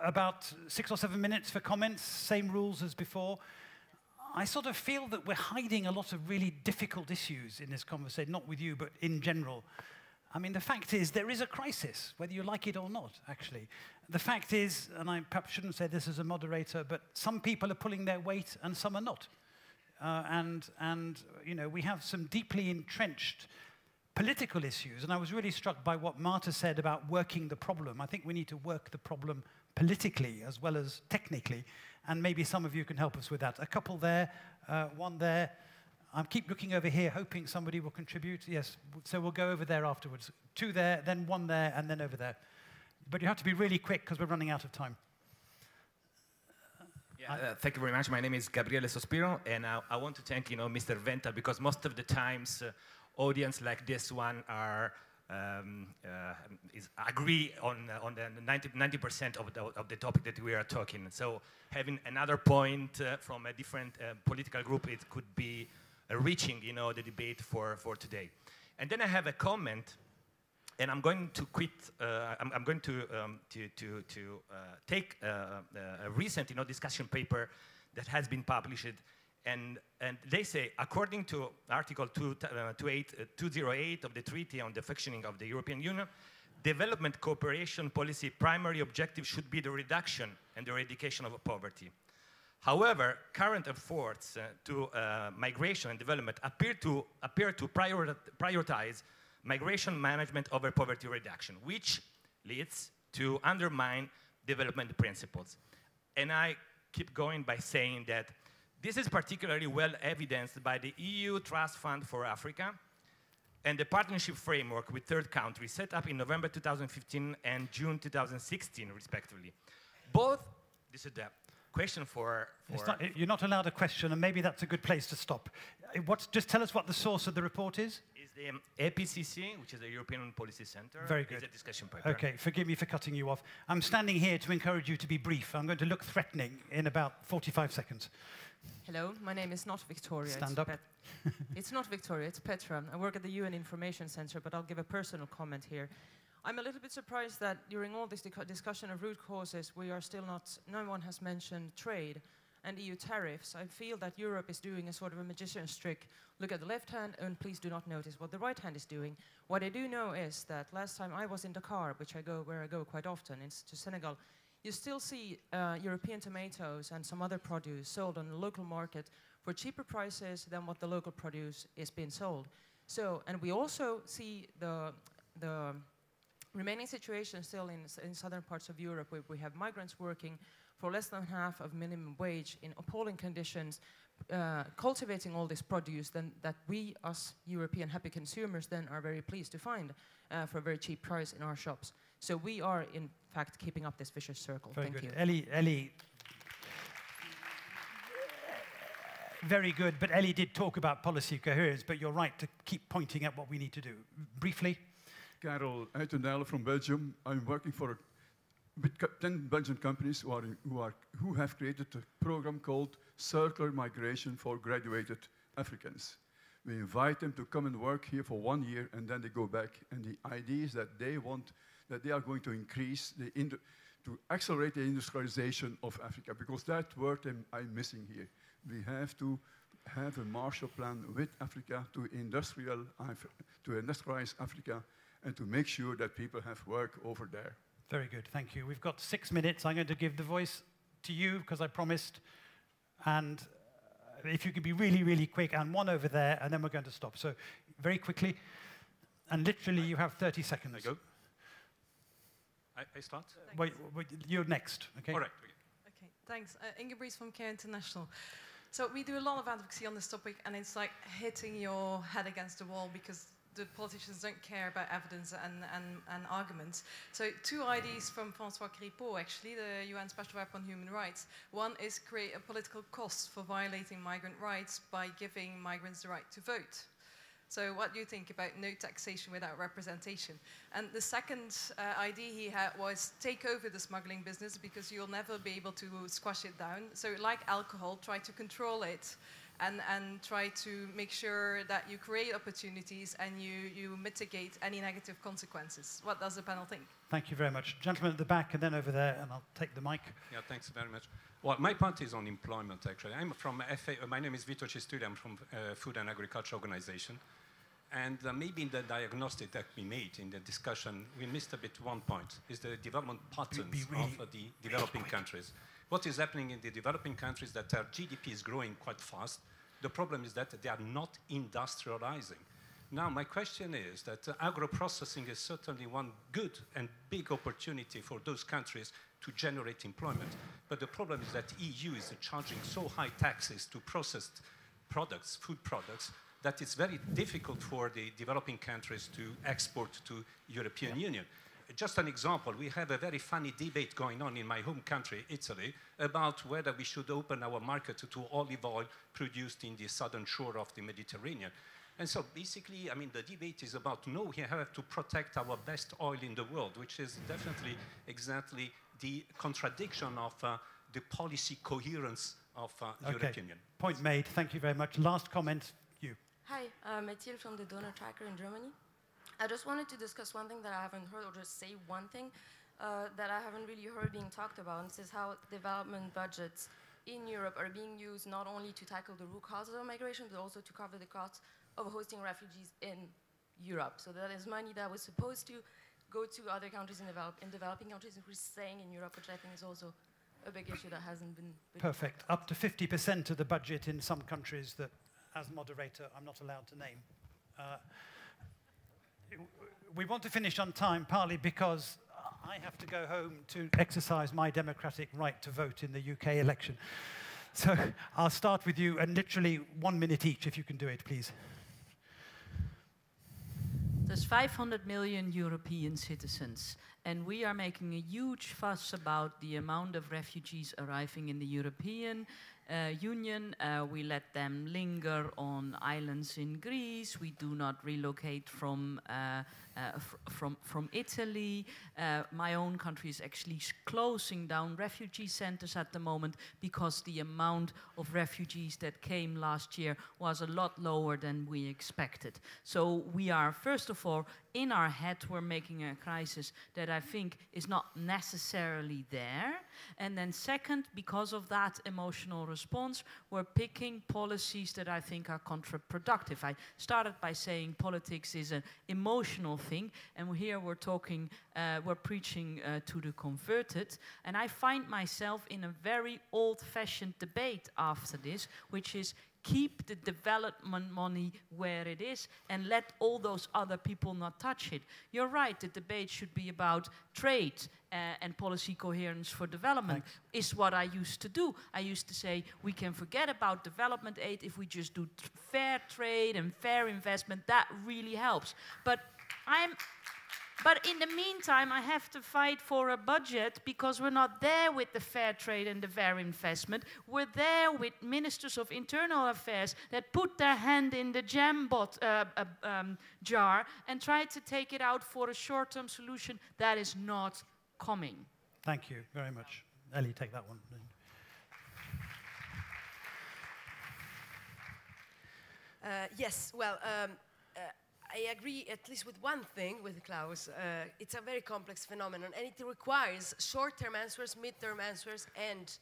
about 6 or 7 minutes for comments, same rules as before. I sort of feel that we're hiding a lot of really difficult issues in this conversation, not with you, but in general. I mean, the fact is there is a crisis, whether you like it or not, actually. The fact is, and I perhaps shouldn't say this as a moderator, but some people are pulling their weight and some are not. You know, we have some deeply entrenched political issues, and I was really struck by what Marta said about working the problem. I think we need to work the problem politically as well as technically, and maybe some of you can help us with that. A couple there, one there. I keep looking over here, hoping somebody will contribute. Yes, so we'll go over there afterwards. 2 there, then 1 there, and then over there. But you have to be really quick because we're running out of time. Thank you very much. My name is Gabriele Sospiro, and I want to thank Mr. Venta, because most of the times audience like this one are agree on the 90% of the topic that we are talking. So having another point from a different political group, it could be reaching the debate for today. And then I have a comment And I'm going to quit. I'm going to take a recent, discussion paper that has been published, and they say, according to Article 208 of the Treaty on the Functioning of the European Union, development cooperation policy primary objective should be the reduction and the eradication of poverty. However, current efforts to migration and development appear to prioritize migration management over poverty reduction, which leads to undermine development principles. And I keep going by saying that this is particularly well evidenced by the EU Trust Fund for Africa and the partnership framework with third countries set up in November 2015 and June 2016, respectively. Both, this is the question for you're not allowed a question, and maybe that's a good place to stop. Just tell us what the source of the report is. Is the EPCC, which is the European Policy Center. Very good. It's a discussion paper. Okay, forgive me for cutting you off. I'm standing here to encourage you to be brief. I'm going to look threatening in about 45 seconds. Hello, my name is not Victoria. Stand up. It's not Victoria, it's Petra. I work at the UN Information Center, but I'll give a personal comment here. I'm a little bit surprised that during all this discussion of root causes, we are still no one has mentioned trade and EU tariffs. I feel that Europe is doing a sort of a magician's trick. Look at the left hand and please do not notice what the right hand is doing. What I do know is that last time I was in Dakar, where I go quite often, to Senegal, you still see European tomatoes and some other produce sold on the local market for cheaper prices than what the local produce is being sold. So, and we also see the remaining situation still in southern parts of Europe, where we have migrants working for less than half of minimum wage in appalling conditions, cultivating all this produce that we, as European happy consumers, then are very pleased to find for a very cheap price in our shops. So we are, in fact, keeping up this vicious circle. Very Thank good. you. Ellie, very good, but Ellie did talk about policy coherence, but you're right to keep pointing at what we need to do. Briefly. Karel Uitendaelen from Belgium. I'm working for 10 Belgian companies who have created a program called Circular Migration for Graduated Africans. We invite them to come and work here for 1 year, and then they go back. And the idea is that they are going to increase to accelerate the industrialization of Africa, because that word I'm missing here. We have to have a Marshall Plan with Africa to industrialize Africa and to make sure that people have work over there. Very good, thank you. We've got 6 minutes. I'm going to give the voice to you, because I promised. And if you could be really, really quick, and one over there, and then we're going to stop. So very quickly, and literally you have 30 seconds. I go. I start? Wait, you're next, okay? All right. Okay, thanks. Inge Bries from Care International. So we do a lot of advocacy on this topic, and it's like hitting your head against the wall, because the politicians don't care about evidence and arguments. So 2 ideas from François Crépeau, actually, the UN Special Rep on Human Rights. One is create a political cost for violating migrant rights by giving migrants the right to vote. So what do you think about no taxation without representation? And the second idea he had was take over the smuggling business, because you'll never be able to squash it down. So like alcohol, try to control it and try to make sure that you create opportunities and you mitigate any negative consequences. What does the panel think? Thank you very much. Gentleman at the back and then over there, and I'll take the mic. Yeah, thanks very much. Well, my part is on employment, actually. I'm from my name is Vito Cesturi. I'm from Food and Agriculture Organization. And maybe in the diagnostic that we made in the discussion, we missed a bit one point, is the development patterns of the developing countries. What is happening in the developing countries that their GDP is growing quite fast. The problem is that they are not industrializing. Now, my question is that agro-processing is certainly one good and big opportunity for those countries to generate employment. But the problem is that EU is charging so high taxes to processed products, food products, that it's very difficult for the developing countries to export to European Union. Just an example, we have a very funny debate going on in my home country, Italy, about whether we should open our market to olive oil produced in the southern shore of the Mediterranean. And so basically, I mean, the debate is about, no, we have to protect our best oil in the world, which is definitely exactly the contradiction of the policy coherence of European Union. Point made. Thank you very much. Last comment, you. Hi, Mathilde from the Donor Tracker in Germany. I just wanted to discuss one thing that I haven't heard, or just say one thing that I haven't really heard being talked about. And this is how development budgets in Europe are being used not only to tackle the root causes of migration, but also to cover the costs of hosting refugees in Europe. So that is money that was supposed to go to other countries in developing countries, and we're staying in Europe, which I think is also a big issue that hasn't been Perfect. Up to 50% of the budget in some countries that, as moderator, I'm not allowed to name. We want to finish on time, partly because I have to go home to exercise my democratic right to vote in the UK election. So I'll start with you, and literally 1 minute each, if you can do it, please. There's 500 million European citizens, and we are making a huge fuss about the amount of refugees arriving in the European Union. We let them linger on islands in Greece. We do not relocate from Italy. My own country is actually closing down refugee centers at the moment because the amount of refugees that came last year was a lot lower than we expected. So we are, first of all, in our head, we're making a crisis that I think is not necessarily there. And then second, because of that emotional response, we're picking policies that I think are counterproductive. I started by saying politics is an emotional thing, and here we're talking, we're preaching to the converted. And I find myself in a very old-fashioned debate after this, which is keep the development money where it is and let all those other people not touch it. You're right, the debate should be about trade and policy coherence for development. Thanks. Is what I used to do. I used to say we can forget about development aid if we just do fair trade and fair investment. That really helps. But in the meantime, I have to fight for a budget because we're not there with the fair trade and the fair investment. We're there with ministers of internal affairs that put their hand in the jam jar and try to take it out for a short-term solution that is not coming. Thank you very much. Ellie, take that one. Yes, well, I agree at least with one thing with Klaus. It's a very complex phenomenon, and it requires short-term answers, mid-term answers, and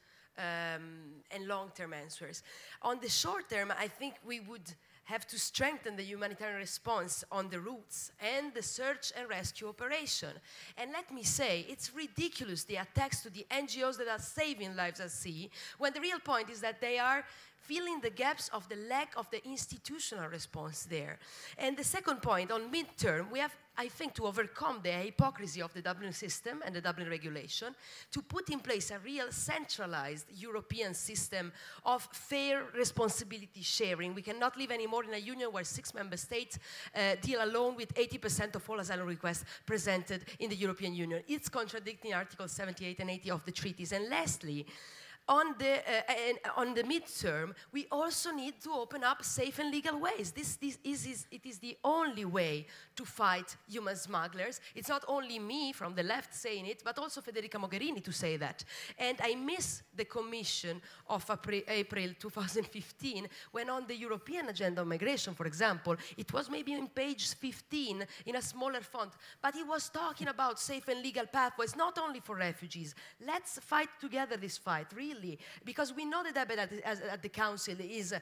long-term answers. On the short term, I think we would have to strengthen the humanitarian response on the routes and the search and rescue operation. And let me say, it's ridiculous, the attacks to the NGOs that are saving lives at sea, when the real point is that they are filling the gaps of the lack of the institutional response there. And the second point, on midterm, we have, I think, to overcome the hypocrisy of the Dublin system and the Dublin regulation, to put in place a real centralized European system of fair responsibility sharing. We cannot live anymore in a union where 6 member states deal alone with 80% of all asylum requests presented in the European Union. It's contradicting Articles 78 and 80 of the treaties. And lastly, on the midterm, we also need to open up safe and legal ways. It is the only way to fight human smugglers. It's not only me from the left saying it, but also Federica Mogherini to say that. And I miss the Commission of April 2015, when on the European agenda of migration, for example, it was maybe on page 15 in a smaller font, but it was talking about safe and legal pathways, not only for refugees. Let's fight together this fight, really. Because we know the debate at the Council is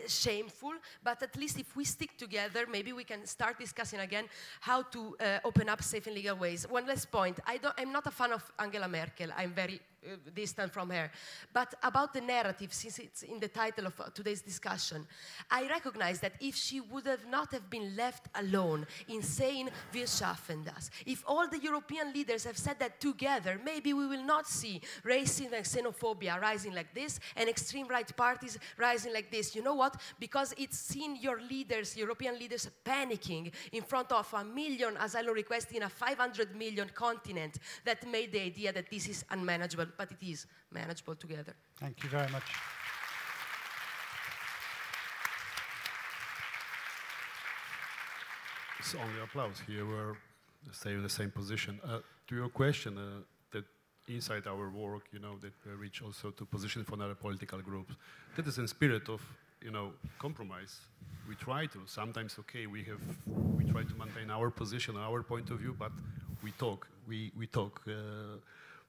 shameful, but at least if we stick together, maybe we can start discussing again how to open up safe and legal ways. One last point. I'm not a fan of Angela Merkel. I'm very distant from her. But about the narrative, since it's in the title of today's discussion, I recognize that if she would have not have been left alone in saying wir schaffen das, if all the European leaders have said that together, maybe we will not see racism and xenophobia rising like this and extreme right parties rising like this. You know what? Because it's seen your leaders, European leaders, panicking in front of 1 million asylum requests in a 500 million continent that made the idea that this is unmanageable. But it is manageable together. Thank you very much. It's only applause here. We're staying in the same position. To your question, that inside our work, you know, that we reach also to position for other political groups. That is in spirit of compromise. We try to. Sometimes, okay, we try to maintain our position, our point of view, but we talk. We talk.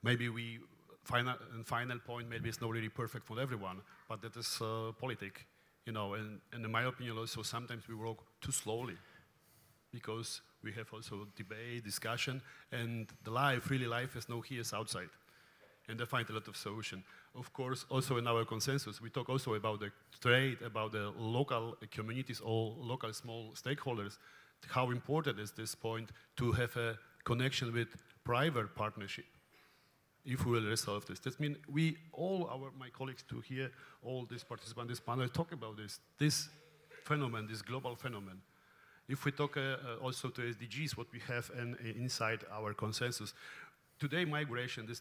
Maybe final point, maybe it's not really perfect for everyone, but that is politics, And in my opinion, also sometimes we work too slowly, because we have also debate, discussion, and the life is now here, is outside. And they find a lot of solution. Of course, also in our consensus, we talk also about the trade, about the local communities or local small stakeholders, how important is this point to have a connection with private partnership, if we will resolve this. That means my colleagues to hear, all these participants, this panel, talk about this phenomenon, this global phenomenon. If we talk also to SDGs, what we have inside our consensus, today, migration, this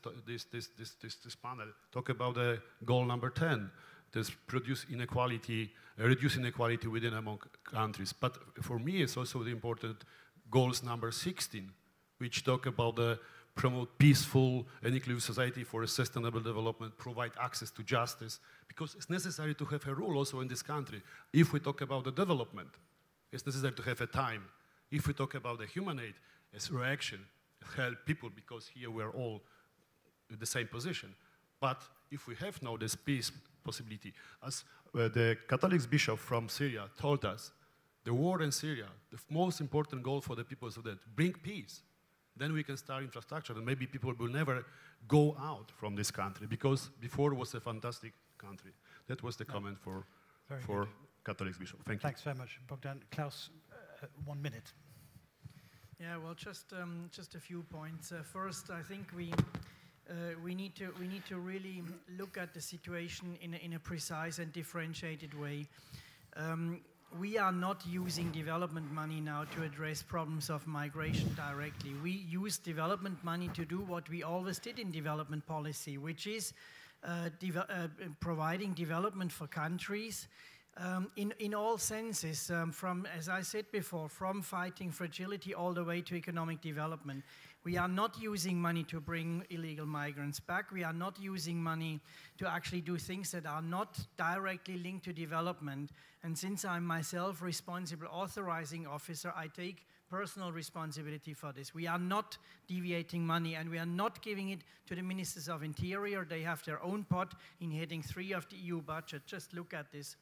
panel, talk about goal number 10, this reduce inequality within among countries. But for me, it's also the important goals number 16, which talk about promote peaceful and inclusive society for a sustainable development, provide access to justice, because it's necessary to have a rule also in this country. If we talk about the development, it's necessary to have a time. If we talk about the human aid, it's reaction. Help people, because here we're all in the same position. But if we have now this peace possibility, as the Catholic bishop from Syria told us, the war in Syria, the most important goal for the people is that bring peace. Then we can start infrastructure, and maybe people will never go out from this country, because before it was a fantastic country. That was the comment for Catholic bishop. Thank you. Thanks very much, Bogdan. Klaus, 1 minute. Yeah, well, just a few points. First, I think we need to really look at the situation in a precise and differentiated way. We are not using development money now to address problems of migration directly. We use development money to do what we always did in development policy, which is providing development for countries in all senses, from, as I said before, from fighting fragility all the way to economic development. We are not using money to bring illegal migrants back. We are not using money to actually do things that are not directly linked to development. And since I'm myself responsible authorizing officer, I take personal responsibility for this. We are not deviating money, and we are not giving it to the ministers of interior. They have their own pot in heading 3 of the EU budget. Just look at this.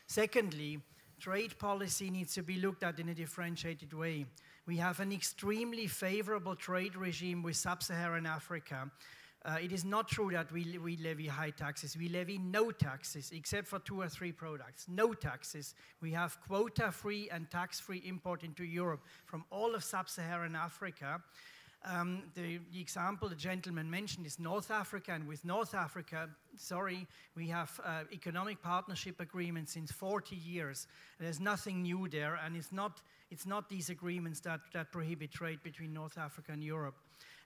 Secondly, trade policy needs to be looked at in a differentiated way. We have an extremely favorable trade regime with sub-Saharan Africa. It is not true that we levy high taxes. We levy no taxes, except for 2 or 3 products. No taxes. We have quota-free and tax-free import into Europe from all of sub-Saharan Africa. The example the gentleman mentioned is North Africa, and with North Africa, we have economic partnership agreements since 40 years. There's nothing new there, and it's not these agreements that prohibit trade between North Africa and Europe.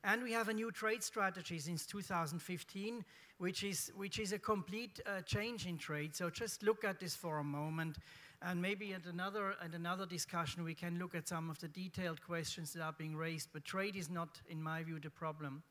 And we have a new trade strategy since 2015, which is a complete change in trade. So just look at this for a moment. And maybe at another discussion, we can look at some of the detailed questions that are being raised. But trade is not, in my view, the problem.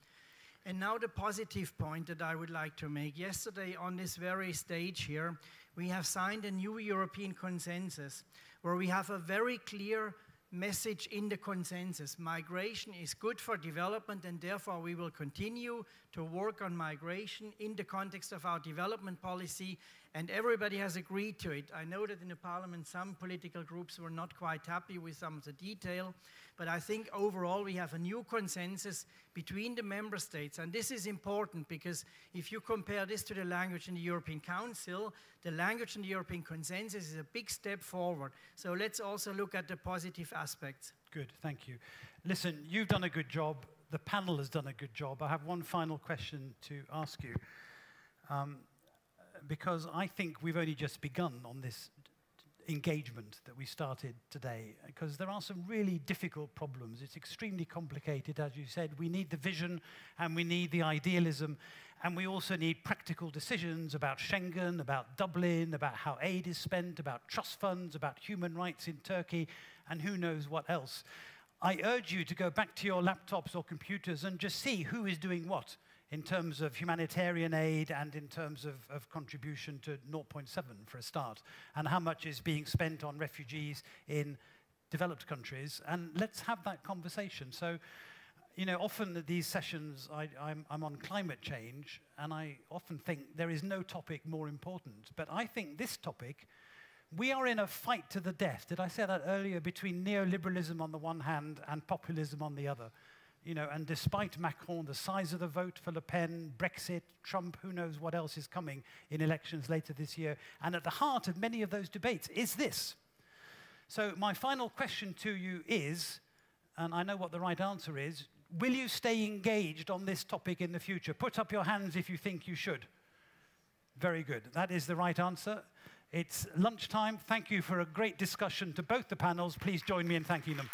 And now the positive point that I would like to make. Yesterday, on this very stage here, we have signed a new European consensus where we have a very clear message in the consensus. Migration is good for development, and therefore we will continue to work on migration in the context of our development policy, and everybody has agreed to it. I know that in the parliament some political groups were not quite happy with some of the detail, but I think overall we have a new consensus between the member states, and this is important because if you compare this to the language in the European Council, the language in the European consensus is a big step forward. So let's also look at the positive aspects. Good, thank you. Listen, you've done a good job. The panel has done a good job. I have one final question to ask you, because I think we've only just begun on this engagement that we started today, because there are some really difficult problems. It's extremely complicated, as you said. We need the vision and we need the idealism, and we also need practical decisions about Schengen, about Dublin, about how aid is spent, about trust funds, about human rights in Turkey, and who knows what else. I urge you to go back to your laptops or computers and just see who is doing what in terms of humanitarian aid and in terms of contribution to 0.7 for a start, and how much is being spent on refugees in developed countries, and let's have that conversation. So, you know, often at these sessions, I'm on climate change, and I often think there is no topic more important. But I think this topic, we are in a fight to the death. Did I say that earlier? Between neoliberalism on the one hand and populism on the other. You know, and despite Macron, the size of the vote for Le Pen, Brexit, Trump, who knows what else is coming in elections later this year. And at the heart of many of those debates is this. So my final question to you is, and I know what the right answer is, will you stay engaged on this topic in the future? Put up your hands if you think you should. Very good. That is the right answer. It's lunchtime. Thank you for a great discussion to both the panels. Please join me in thanking them.